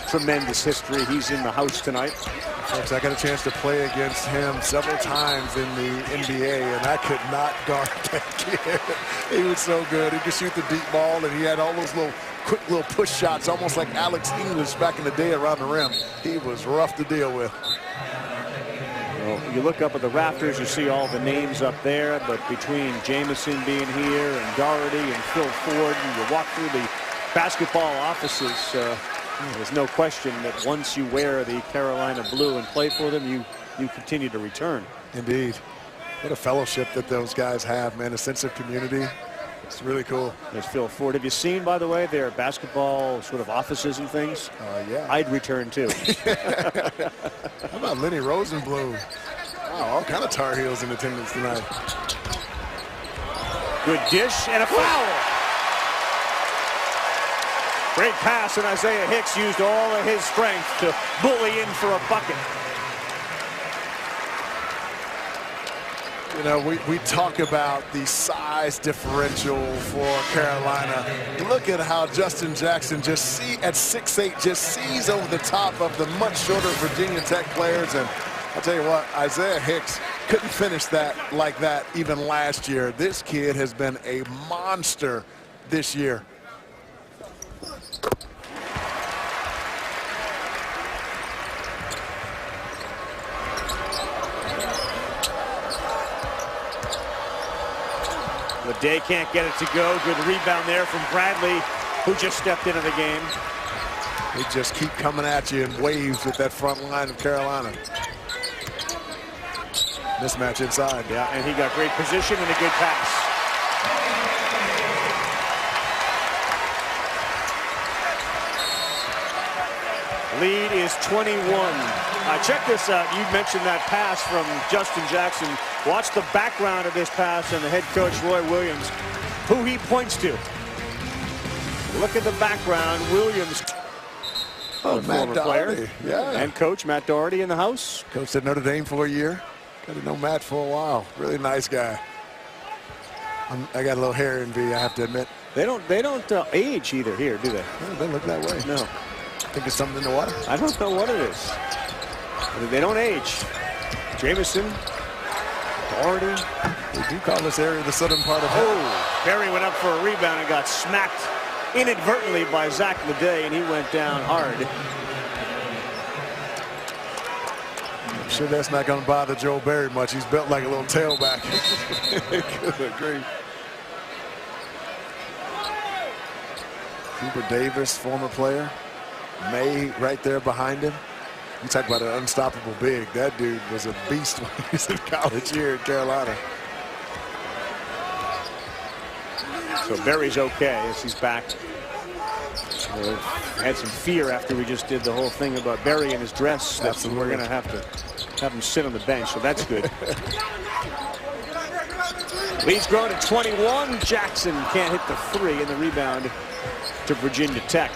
tremendous history. He's in the house tonight. Folks, I got a chance to play against him several times in the NBA, and I could not guard that kid. He was so good. He could shoot the deep ball, and he had all those quick little push shots, almost like Alex English back in the day around the rim. He was rough to deal with. Well, you look up at the rafters, you see all the names up there, but between Jamison being here and Doherty and Phil Ford, and you walk through the basketball offices, there's no question that once you wear the Carolina blue and play for them, you continue to return. Indeed. What a fellowship that those guys have, man. A sense of community. It's really cool. There's Phil Ford. Have you seen, by the way, their basketball sort of offices and things? Yeah. I'd return too. How about Lenny Rosenblum? Wow, all kind of Tar Heels in attendance tonight. Good dish and a foul. Great pass, and Isaiah Hicks used all of his strength to bully in for a bucket. You know, we talk about the size differential for Carolina. Look at how Justin Jackson at 6'8", just sees over the top of the much shorter Virginia Tech players. And I'll tell you what, Isaiah Hicks couldn't finish that like that even last year. This kid has been a monster this year. Day can't get it to go. Good rebound there from Bradley, who just stepped into the game. They just keep coming at you in waves with that front line of Carolina. Mismatch inside. Yeah, and he got great position and a good pass. Lead is 21. Check this out. You mentioned that pass from Justin Jackson. Watch the background of this pass and the head coach, Roy Williams, who he points to. Look at the background. Williams, Matt Doherty. Yeah. And coach Matt Doherty in the house. Coached at Notre Dame for a year. Got to know Matt for a while. Really nice guy. I got a little hair envy, I have to admit. They don't age either here, do they? No, they look that way. No. I think it's something in the water. I don't know what it is. They don't age. Jamison, Doherty. They do call this area the southern part of heaven. Berry went up for a rebound and got smacked inadvertently by Zach Leday, and he went down hard. I'm sure that's not going to bother Joe Berry much. He's built like a little tailback. Good grief. Cooper Davis, former player. May right there behind him. You talk about an unstoppable big. That dude was a beast when he was in college here in Carolina. So Berry's okay as he's back. Had some fear after we just did the whole thing about Berry and his dress. That's we're going to have him sit on the bench, so that's good. Lead's grown to 21. Jackson can't hit the three, and the rebound to Virginia Tech.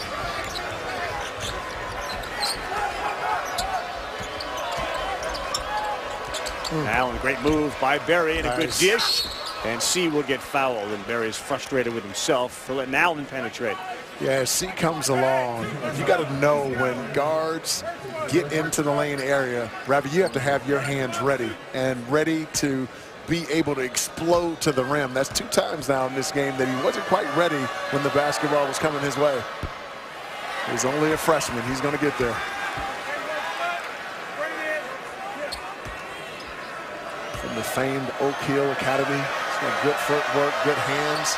Allen, great move by Berry and a good dish. And C will get fouled, and Berry's frustrated with himself for letting Allen penetrate. Yeah, as C comes along, you got to know when guards get into the lane area, Ravi, you have to have your hands ready and ready to be able to explode to the rim. That's 2 times now in this game that he wasn't quite ready when the basketball was coming his way. He's only a freshman. He's going to get there. From the famed Oak Hill Academy. He's got good footwork, good hands.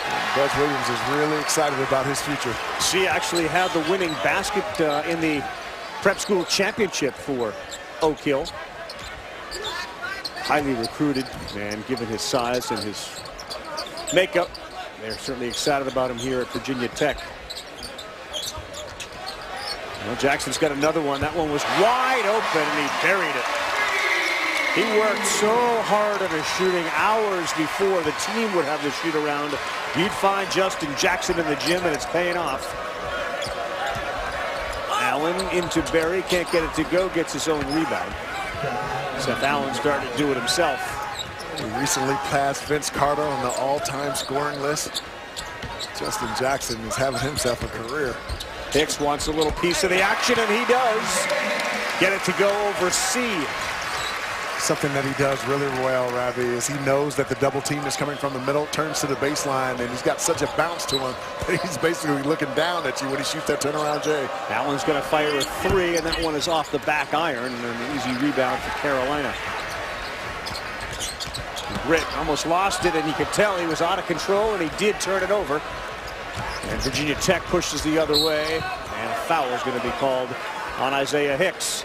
And Buzz Williams is really excited about his future. She actually had the winning basket in the prep school championship for Oak Hill. highly recruited, and given his size and his makeup, they're certainly excited about him here at Virginia Tech. Well, Jackson's got another one. That one was wide open, and he buried it. He worked so hard on his shooting hours before the team would have the shoot around. You'd find Justin Jackson in the gym, and it's paying off. Allen into Berry, can't get it to go, gets his own rebound. Seth Allen started to do it himself. He recently passed Vince Carter on the all-time scoring list. Justin Jackson is having himself a career. Hicks wants a little piece of the action, and he does. Get it to go over C. Something that he does really well, Ravi, is he knows that the double team is coming from the middle, turns to the baseline, and he's got such a bounce to him that he's basically looking down at you when he shoots that turnaround J. Allen's going to fire a three, and that one is off the back iron, and an easy rebound for Carolina. Britt almost lost it, and you could tell he was out of control, and he did turn it over. And Virginia Tech pushes the other way, and a foul is going to be called on Isaiah Hicks.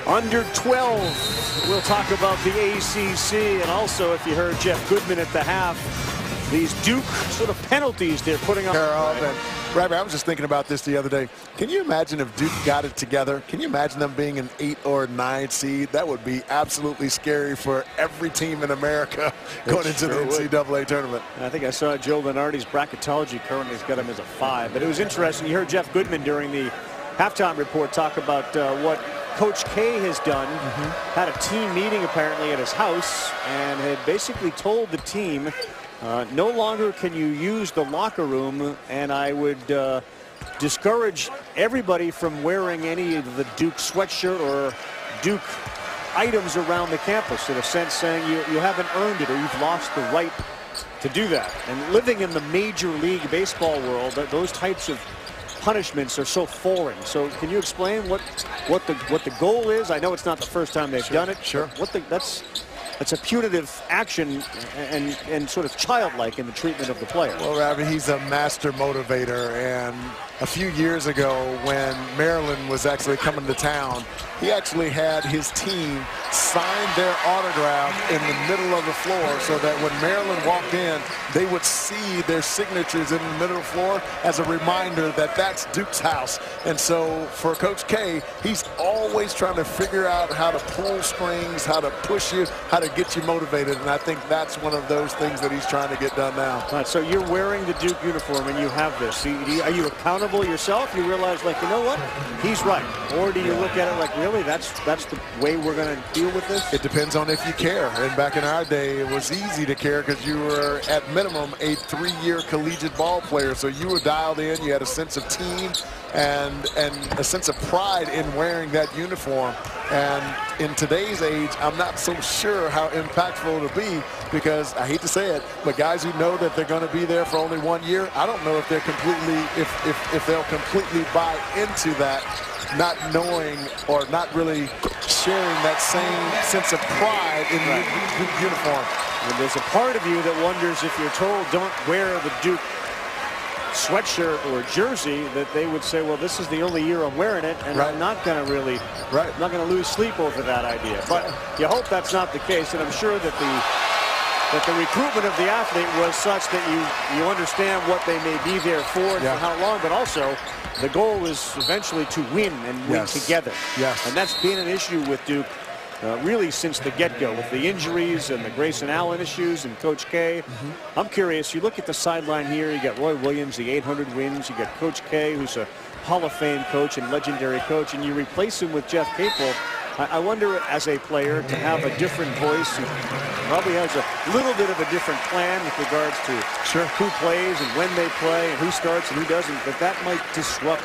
Under 12, we'll talk about the ACC, and also, if you heard Jeff Goodman at the half, these Duke sort of penalties they're putting on. Rabbi, I was just thinking about this the other day. Can you imagine if Duke got it together? Can you imagine them being an 8 or 9 seed? That would be absolutely scary for every team in America going into the NCAA tournament. I think I saw Joe Lenardi's bracketology currently has got him as a 5. But it was interesting. You heard Jeff Goodman during the halftime report talk about what Coach K has done. Had a team meeting apparently at his house and had basically told the team no longer can you use the locker room, and I would discourage everybody from wearing any of the Duke sweatshirt or Duke items around the campus, in a sense saying you haven't earned it or you've lost the right to do that. And living in the Major League Baseball world, those types of punishments are so foreign. So can you explain what the goal is? I know it's not the first time they've done it. Sure. That's a punitive action and sort of childlike in the treatment of the player. Well, Ravi, he's a master motivator, and a few years ago when Maryland was actually coming to town, he actually had his team sign their autograph in the middle of the floor so that when Maryland walked in, they would see their signatures in the middle of the floor as a reminder that that's Duke's house. And so for Coach K, he's always trying to figure out how to pull strings, how to push you, how to get you motivated. And I think that's one of those things that he's trying to get done now. All right, so you're wearing the Duke uniform and you have this. Are you accountable yourself? You realize, like, you know what? He's right. Or do you look at it like, really, that's the way we're going to deal with this? It depends on if you care. And back in our day, it was easy to care because you were, at minimum, a 3-year collegiate ball player. So you were dialed in. You had a sense of team and a sense of pride in wearing that uniform. And in today's age, I'm not so sure how impactful it'll be because, I hate to say it, but guys who know that they're going to be there for only 1 year, I don't know if they're completely, if they'll completely buy into that, not knowing or not really sharing that same sense of pride in the Duke uniform. And there's a part of you that wonders if you're told don't wear the Duke sweatshirt or jersey, that they would say, well, this is the only year I'm wearing it, and I'm not going to really, I'm not going to lose sleep over that idea. But you hope that's not the case, and I'm sure that the recruitment of the athlete was such that you understand what they may be there for and for how long, but also the goal is eventually to win and win together. And that's been an issue with Duke really since the get-go, with the injuries and the Grayson Allen issues and Coach K. I'm curious, you look at the sideline here, you got Roy Williams, the 800 wins, you got Coach K, who's a Hall of Fame coach and legendary coach, and you replace him with Jeff Capel. I wonder, as a player, to have a different voice, who probably has a little bit of a different plan with regards to who plays and when they play and who starts and who doesn't, that might disrupt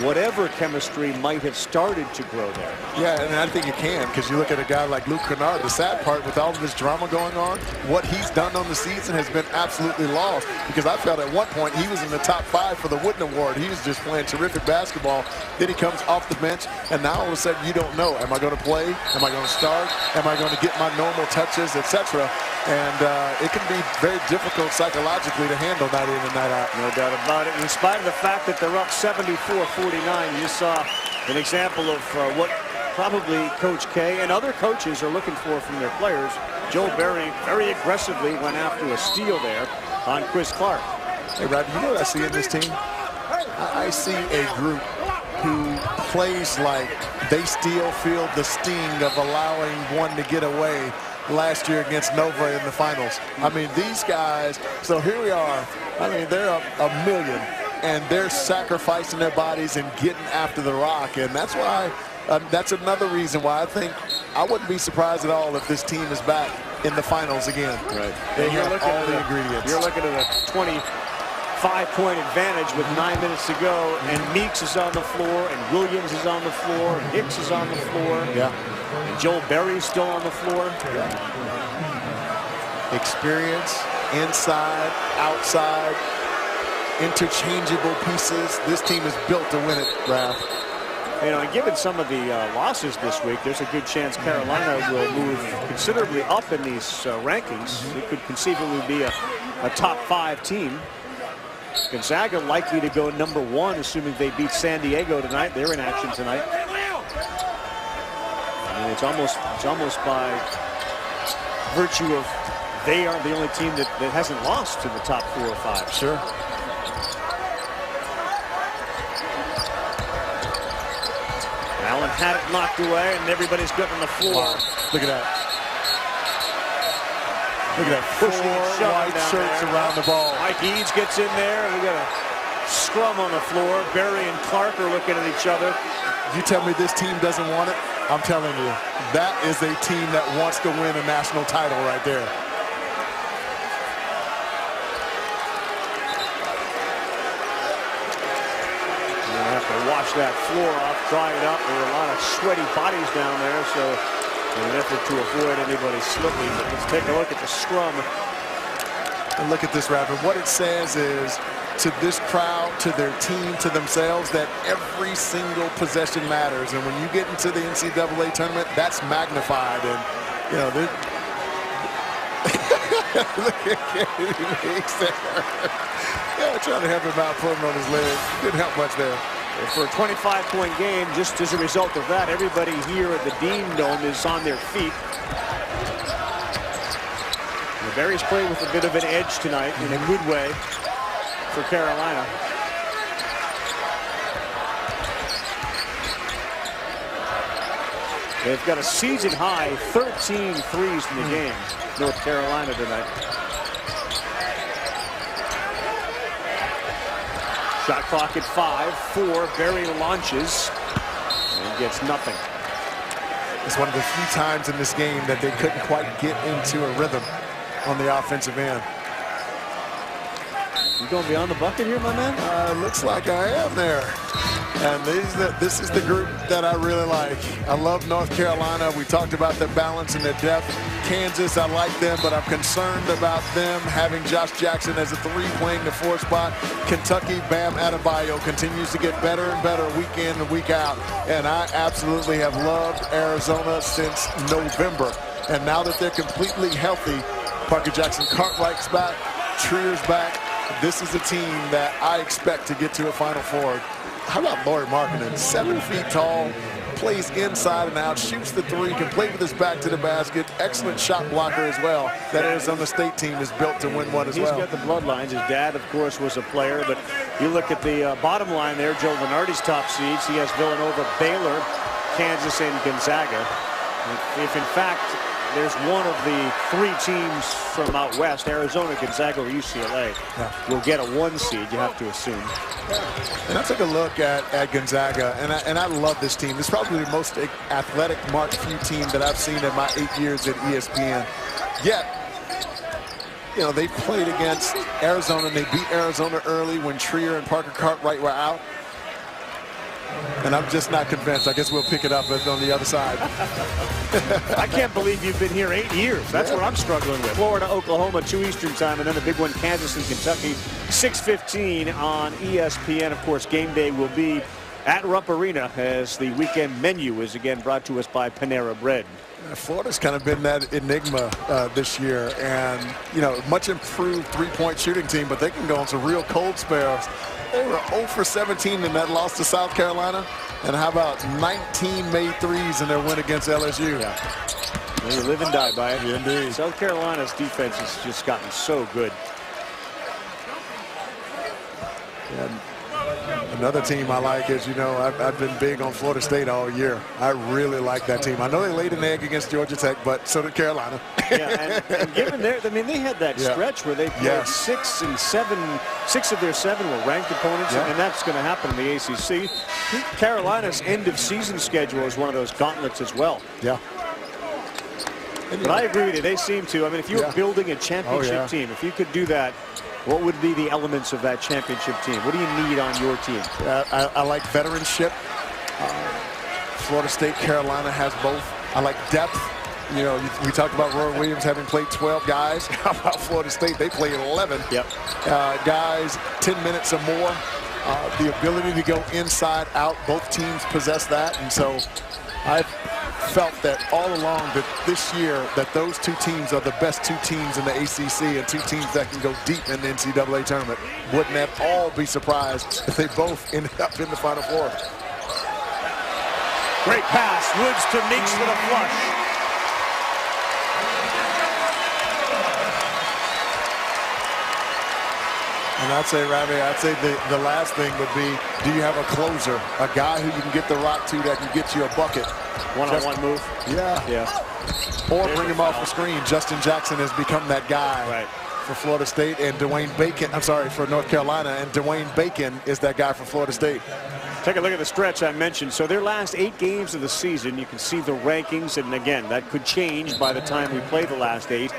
whatever chemistry might have started to grow there. Yeah, and I think it can, because you look at a guy like Luke Kennard, the sad part with all of this drama going on, what he's done on the season has been absolutely lost, because I felt at one point he was in the top 5 for the Wooden Award. He was just playing terrific basketball. Then he comes off the bench, and now all of a sudden you don't know, am I going to play? Am I going to start? Am I going to get my normal touches, etc.? And it can be very difficult psychologically to handle night in and night out. No doubt about it. In spite of the fact that they're up 74-49, you saw an example of what probably Coach K and other coaches are looking for from their players. Joel Berry very aggressively went after a steal there on Chris Clark. Hey, Rob, you know what I see in this team? I see a group who plays like they still feel the sting of allowing one to get away last year against Nova in the finals. I mean, these guys, so here we are. I mean, they're up a million, and they're sacrificing their bodies and getting after the rock. And that's why, that's another reason why I think I wouldn't be surprised at all if this team is back in the finals again. Right. They have all the ingredients. You're looking at a 25-point advantage with 9 minutes to go, and Meeks is on the floor, and Williams is on the floor, and Hicks is on the floor. Yeah. And Joel Berry's still on the floor. Experience, inside, outside, interchangeable pieces. This team is built to win it, Ralph. You know, and given some of the losses this week, there's a good chance Carolina will move considerably up in these rankings. It could conceivably be a top 5 team. Gonzaga likely to go number 1, assuming they beat San Diego tonight. They're in action tonight. And it's almost by virtue of they are the only team that hasn't lost to the top 4 or 5. Sure. Allen had it knocked away, and everybody's good on the floor. Wow. Look at that. Look at that. Pushing 4 white shirts around the ball. Mike Eads gets in there, and we got a scrum on the floor. Berry and Clark are looking at each other. You tell me this team doesn't want it? I'm telling you, that is a team that wants to win a national title right there. Wash that floor off, dry it up. There are a lot of sweaty bodies down there, so in an effort to avoid anybody slipping. Let's take a look at the scrum. And look at this, Rapper. What it says is to this crowd, to their team, to themselves, that every single possession matters. And when you get into the NCAA tournament, that's magnified. And, you know, look at Kennedy Meeks there. Yeah, trying to help him out, putting on his leg. Didn't help much there. For a 25-point game, just as a result of that, everybody here at the Dean Dome is on their feet. The Berries play with a bit of an edge tonight in a good way for Carolina. They've got a season-high 13 threes in the game, North Carolina tonight. Shot clock at 5-4. Berry launches and gets nothing. It's one of the few times in this game that they couldn't quite get into a rhythm on the offensive end. You going beyond the bucket here, my man? Looks like I am there. And this is the group that I really like. I love North Carolina. We talked about their balance and their depth. Kansas, I like them, but I'm concerned about them having Josh Jackson as a 3 playing the 4 spot. Kentucky, Bam Adebayo continues to get better and better week in and week out. And I absolutely have loved Arizona since November. And now that they're completely healthy, Parker Jackson Cartwright's back, Trier's back. This is a team that I expect to get to a Final Four. How about Lauri Markkanen? 7 feet tall, plays inside and out, shoots the 3, can play with his back to the basket. Excellent shot blocker as well. That Arizona State team is built to win one as well. He's got the bloodlines. His dad, of course, was a player. But you look at the bottom line there, Joe Lunardi's top seeds. He has Villanova, Baylor, Kansas, and Gonzaga. If in fact there's one of the 3 teams from out west, Arizona, Gonzaga, or UCLA, will get a 1 seed, you have to assume. And I took a look at Gonzaga, and I love this team. It's probably the most athletic Mark Few team that I've seen in my 8 years at ESPN. Yet, you know, they played against Arizona, and they beat Arizona early when Trier and Parker Cartwright were out. And I'm just not convinced. I guess we'll pick it up on the other side. I can't believe you've been here 8 years. That's what I'm struggling with. Florida, Oklahoma, 2 Eastern time, and then the big one, Kansas and Kentucky, 6:15 on ESPN. Of course, game day will be at Rupp Arena, as the weekend menu is again brought to us by Panera Bread. Florida's kind of been that enigma this year, and much improved three-point shooting team, but they can go on some real cold spells. They were 0 for 17 in that loss to South Carolina, and how about 19 made threes in their win against LSU? Yeah. You live and die by it. Indeed. South Carolina's defense has just gotten so good. And another team I like is, I've been big on Florida State all year. I really like that team. I know they laid an egg against Georgia Tech, but so did Carolina. Yeah, and given they had that stretch where they played 6 of their 7 were ranked opponents, and that's going to happen in the ACC. Carolina's end of season schedule is one of those gauntlets as well. Yeah. But I agree with you. They seem to. I mean, if you were building a championship team, if you could do that, what would be the elements of that championship team? What do you need on your team? I like veteranship. Florida State, Carolina has both. I like depth. We talked about Roy Williams having played 12 guys. How about Florida State? They played 11 guys, 10 minutes or more. The ability to go inside, out, both teams possess that. And so I've felt that all along that this year that those two teams are the best two teams in the ACC and two teams that can go deep in the NCAA tournament. Wouldn't at all be surprised if they both ended up in the Final Four. Great pass. Woods to Meeks for the flush. And I'd say, Ravi, the last thing would be, do you have a closer, a guy who you can get the rock to that can get you a bucket? One-on-one move. Yeah. Or bring him off the screen. Justin Jackson has become that guy for Florida State, and Dwayne Bacon, for North Carolina, and Dwayne Bacon is that guy for Florida State. Take a look at the stretch I mentioned. So their last 8 games of the season, you can see the rankings, and again, that could change by the time we play the last 8.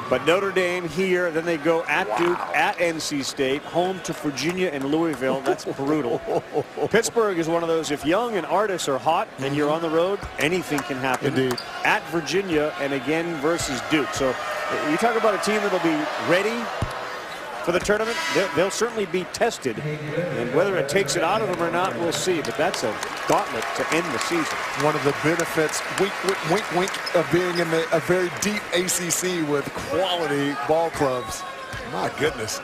But Notre Dame here, then they go at Duke, at NC State, home to Virginia and Louisville. That's brutal. Pittsburgh is one of those, if Young and Artis are hot and you're on the road, anything can happen. Indeed. At Virginia, and again versus Duke. So you talk about a team that'll be ready for the tournament. They'll certainly be tested, and whether it takes it out of them or not, we'll see. But that's a gauntlet to end the season. One of the benefits, wink, wink, of being in a very deep ACC with quality ball clubs. My goodness.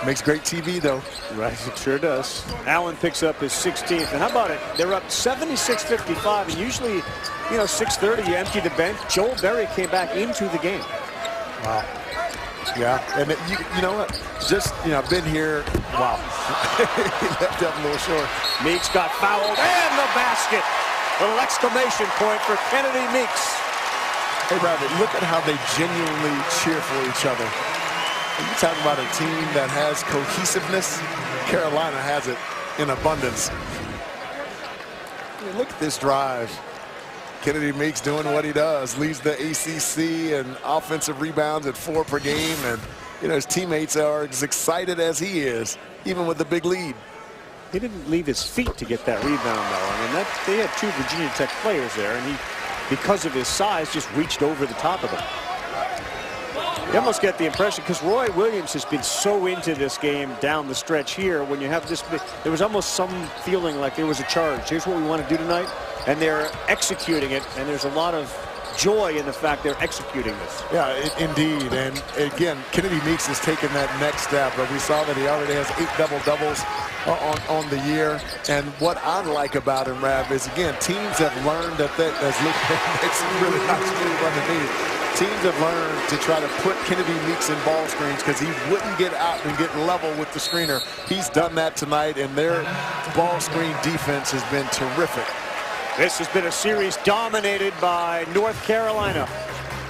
Makes great TV, though. Right, it sure does. Allen picks up his 16th, and how about it? They're up 76-55, and usually, 6:30, you empty the bench. Joel Berry came back into the game. Wow. Yeah, and you know what? Just, I've been here. Wow. He left up a little short. Meeks got fouled, and the basket. Little exclamation point for Kennedy Meeks. Hey, Bradley, look at how they genuinely cheer for each other. You talk about a team that has cohesiveness. Carolina has it in abundance. Look at this drive. Kennedy Meeks doing what he does, leads the ACC in offensive rebounds at 4 per game, and his teammates are as excited as he is, even with the big lead. He didn't leave his feet to get that rebound, though. I mean, they had 2 Virginia Tech players there, and he, because of his size, just reached over the top of them. You almost get the impression, because Roy Williams has been so into this game down the stretch here, when you have this, there was almost some feeling like there was a charge. Here's what we want to do tonight. And they're executing it, and there's a lot of joy in the fact they're executing this. Yeah, indeed. And again, Kennedy Meeks has taken that next step. But we saw that he already has 8 double-doubles on the year. And what I like about him, Rav, is, again, teams have learned that as Luke makes a really nice move underneath. Teams have learned to try to put Kennedy Meeks in ball screens because he wouldn't get out and get level with the screener. He's done that tonight, and their ball screen defense has been terrific. This has been a series dominated by North Carolina.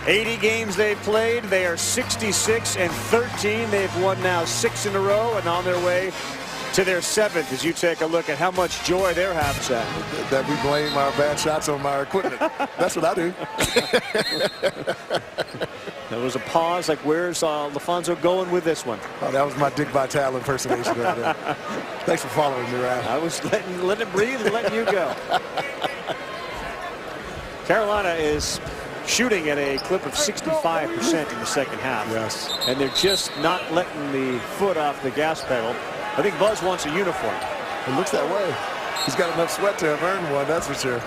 80 games they've played. They are 66-13. They've won now 6 in a row and on their way to their 7th as you take a look at how much joy they're having, Zach. That we blame our bad shots on our equipment. That's what I do. There was a pause, like, where's LaFonso going with this one? Oh, that was my Dick Vitale impersonation right there. Thanks for following me, Ralph. I was letting him breathe and letting you go. Carolina is shooting at a clip of 65% in the second half. Yes. And they're just not letting the foot off the gas pedal. I think Buzz wants a uniform. It looks that way. He's got enough sweat to have earned one, that's for sure.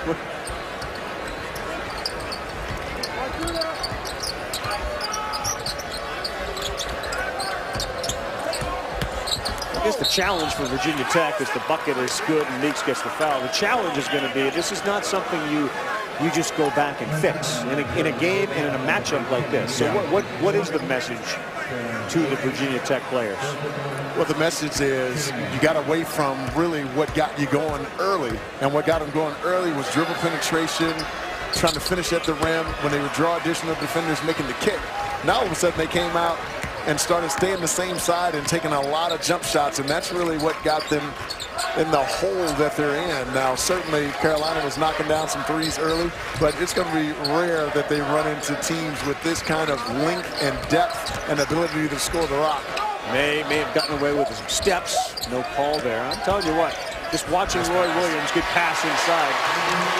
I guess the challenge for Virginia Tech is the bucket is good and Meeks gets the foul. The challenge is going to be, this is not something you just go back and fix in a game and in a matchup like this. So what is the message to the Virginia Tech players? Well, the message is you got away from really what got you going early. And what got them going early was dribble penetration, trying to finish at the rim when they would draw additional defenders making the kick. Now all of a sudden they came out and started staying the same side and taking a lot of jump shots, and that's really what got them in the hole that they're in. Now, certainly Carolina was knocking down some threes early, but it's going to be rare that they run into teams with this kind of length and depth and ability to score the rock. May have gotten away with some steps. No call there. I'm telling you what, just watching Roy Williams get pass inside.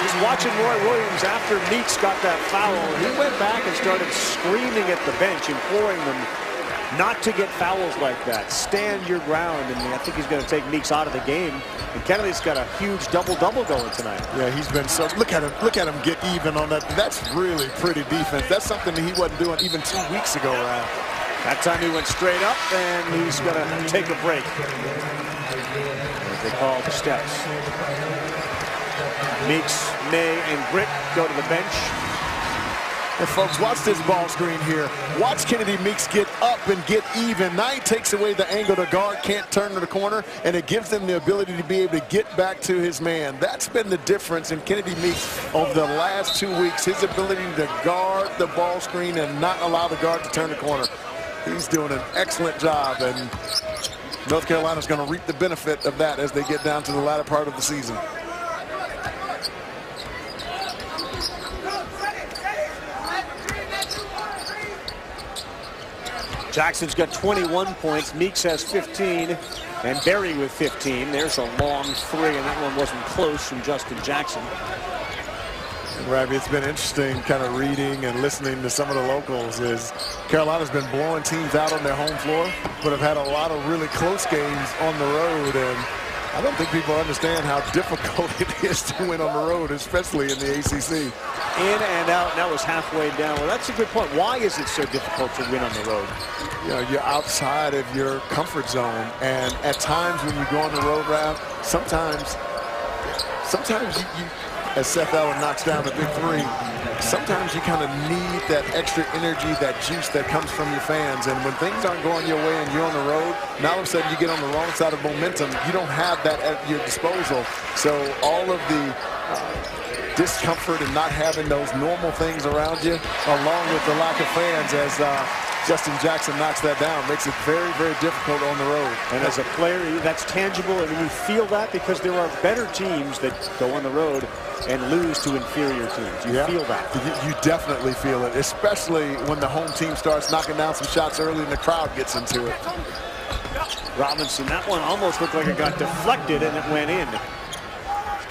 Just watching Roy Williams after Meeks got that foul, he went back and started screaming at the bench, imploring them not to get fouls like that. Stand your ground, and I think he's going to take Meeks out of the game. And Kennedy's got a huge double-double going tonight. Yeah, he's been so. Look at him get even on that. That's really pretty defense. That's something that he wasn't doing even 2 weeks ago, Ryan. That time he went straight up, and he's going to take a break. As they call the steps. Meeks, May, and Britt go to the bench. And folks, watch this ball screen here. Watch Kennedy Meeks get up and get even. Now he takes away the angle. The guard can't turn to the corner, and it gives them the ability to be able to get back to his man. That's been the difference in Kennedy Meeks over the last 2 weeks. His ability to guard the ball screen and not allow the guard to turn the corner. He's doing an excellent job, and North Carolina's going to reap the benefit of that as they get down to the latter part of the season. Jackson's got 21 points. Meeks has 15, and Berry with 15. There's a long three, and that one wasn't close from Justin Jackson. Rabbi, it's been interesting kind of reading and listening to some of the locals. Is Carolina's been blowing teams out on their home floor, but have had a lot of really close games on the road, and I don't think people understand how difficult it is to win on the road, especially in the ACC. In and out, and that was halfway down. Well, that's a good point. Why is it so difficult to win on the road? You know, you're outside of your comfort zone, and at times when you go on the road route, sometimes you as Seth Allen knocks down the big three, sometimes you kind of need that extra energy, that juice that comes from your fans. And when things aren't going your way and you're on the road, now all of a sudden you get on the wrong side of momentum. You don't have that at your disposal. So all of the discomfort and not having those normal things around you, along with the lack of fans, as Justin Jackson knocks that down, makes it very, very difficult on the road. And as a player, that's tangible, and you feel that because there are better teams that go on the road and lose to inferior teams. You feel that. You definitely feel it, especially when the home team starts knocking down some shots early and the crowd gets into it. Robinson, that one almost looked like it got deflected and it went in.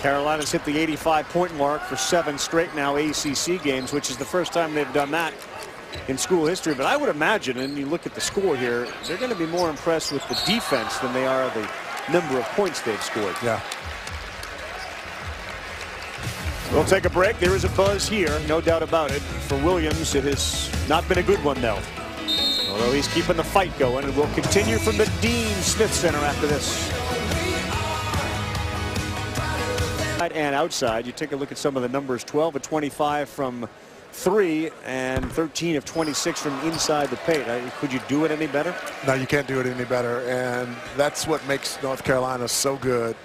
Carolina's hit the 85-point mark for 7 straight now ACC games, which is the first time they've done that in school history. But I would imagine, and you look at the score here, they're going to be more impressed with the defense than they are the number of points they've scored. Yeah. We'll take a break. There is a buzz here, no doubt about it. For Williams, it has not been a good one, though. Although he's keeping the fight going, and we'll continue from the Dean Smith Center after this. And outside, you take a look at some of the numbers. 12 of 25 from 3 and 13 of 26 from inside the paint. Could you do it any better? No, you can't do it any better, and that's what makes North Carolina so good.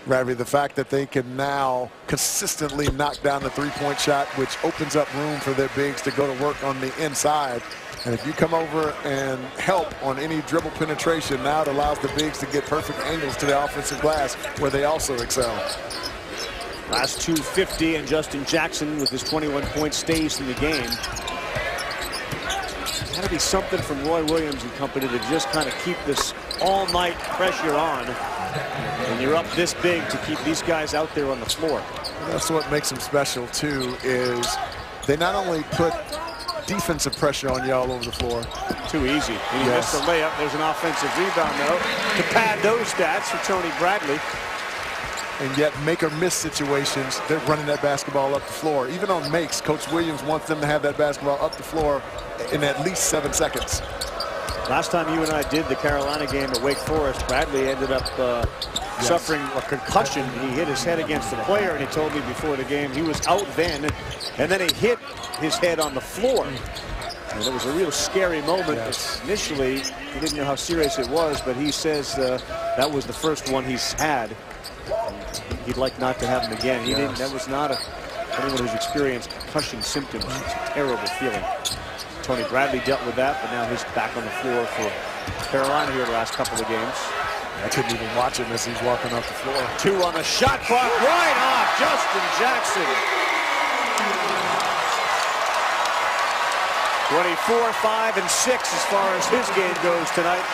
Ravi, the fact that they can now consistently knock down the three-point shot, which opens up room for their bigs to go to work on the inside. And if you come over and help on any dribble penetration, now it allows the bigs to get perfect angles to the offensive glass, where they also excel. Last 250, and Justin Jackson with his 21 points stays in the game. Got to be something from Roy Williams and company to just kind of keep this all-night pressure on. And you're up this big to keep these guys out there on the floor. That's what makes them special, too, is they not only put defensive pressure on you all over the floor. Too easy. He missed the layup. There's an offensive rebound, though, to pad those stats for Tony Bradley. And yet, make or miss situations, they're running that basketball up the floor. Even on makes, Coach Williams wants them to have that basketball up the floor in at least 7 seconds. Last time you and I did the Carolina game at Wake Forest, Bradley ended up suffering a concussion. He hit his head against the player, and he told me before the game he was out then, and then he hit his head on the floor. And it was a real scary moment. Initially, he didn't know how serious it was, but he says that was the first one he's had. He'd like not to have him again. He didn't. That was not anyone who's experienced concussion symptoms. It's a terrible feeling. Tony Bradley dealt with that, but now he's back on the floor for Carolina here the last couple of games. I couldn't even watch him as he's walking off the floor. 2 on the shot clock, right off Justin Jackson. 24, 5, and 6 as far as his game goes tonight.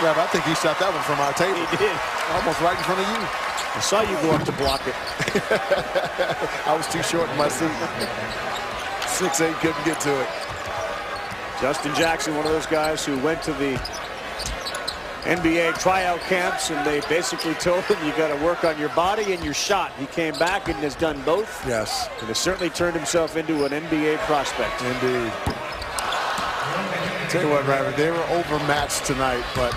Rev, I think he shot that one from our table. He did. Almost right in front of you. I saw you go up to block it. I was too short in my suit. 6'8", couldn't get to it. Justin Jackson, one of those guys who went to the NBA tryout camps, and they basically told him you got to work on your body and your shot. He came back and has done both. Yes. And has certainly turned himself into an NBA prospect. Indeed. Tell you what, Rabbit, they were overmatched tonight, but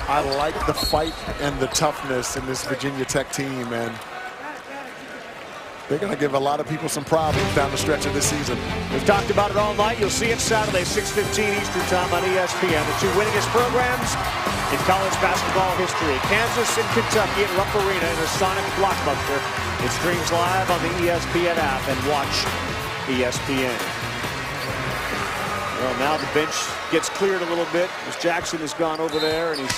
I like the fight and the toughness in this Virginia Tech team, and they're going to give a lot of people some problems down the stretch of this season. We've talked about it all night. You'll see it Saturday, 6:15 Eastern Time on ESPN. The 2 winningest programs in college basketball history. Kansas and Kentucky at Rupp Arena in a sonic blockbuster. It streams live on the ESPN app and watch ESPN. Well, now the bench gets cleared a little bit as Jackson has gone over there and he's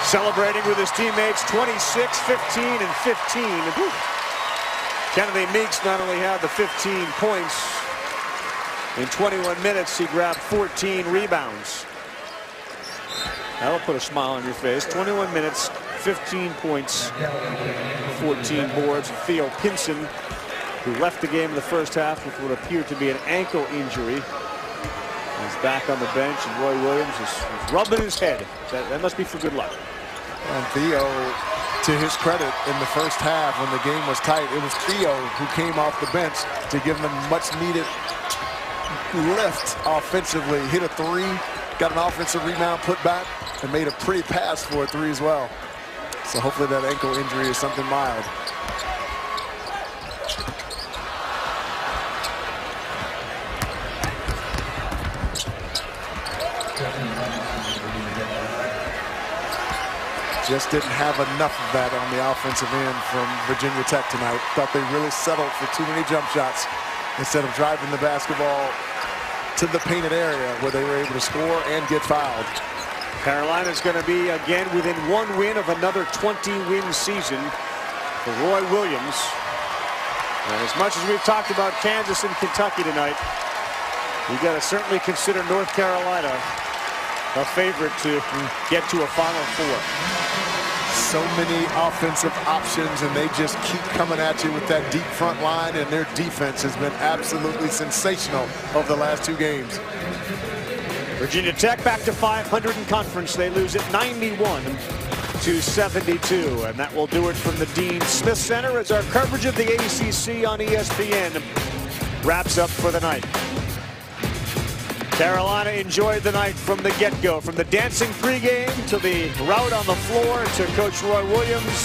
celebrating with his teammates. 26, 15, and 15. And Kennedy Meeks not only had the 15 points, in 21 minutes he grabbed 14 rebounds. That'll put a smile on your face. 21 minutes, 15 points, 14 boards. Theo Pinson, who left the game in the first half with what appeared to be an ankle injury, is back on the bench, and Roy Williams is rubbing his head. That must be for good luck. And Theo, to his credit, in the first half when the game was tight, it was Theo who came off the bench to give them much needed lift offensively. Hit a 3, got an offensive rebound, put back, and made a pretty pass for a 3 as well. So hopefully that ankle injury is something mild. Just didn't have enough of that on the offensive end from Virginia Tech tonight. Thought they really settled for too many jump shots instead of driving the basketball to the painted area where they were able to score and get fouled. Carolina's going to be again within 1 win of another 20-win season for Roy Williams. And as much as we've talked about Kansas and Kentucky tonight, you got to certainly consider North Carolina a favorite to get to a Final Four. So many offensive options, and they just keep coming at you with that deep front line, and their defense has been absolutely sensational over the last 2 games. Virginia Tech back to 500 in conference. They lose at 91-72, and that will do it from the Dean Smith Center as our coverage of the ACC on ESPN wraps up for the night. Carolina enjoyed the night from the get-go, from the dancing pregame to the rout on the floor to Coach Roy Williams.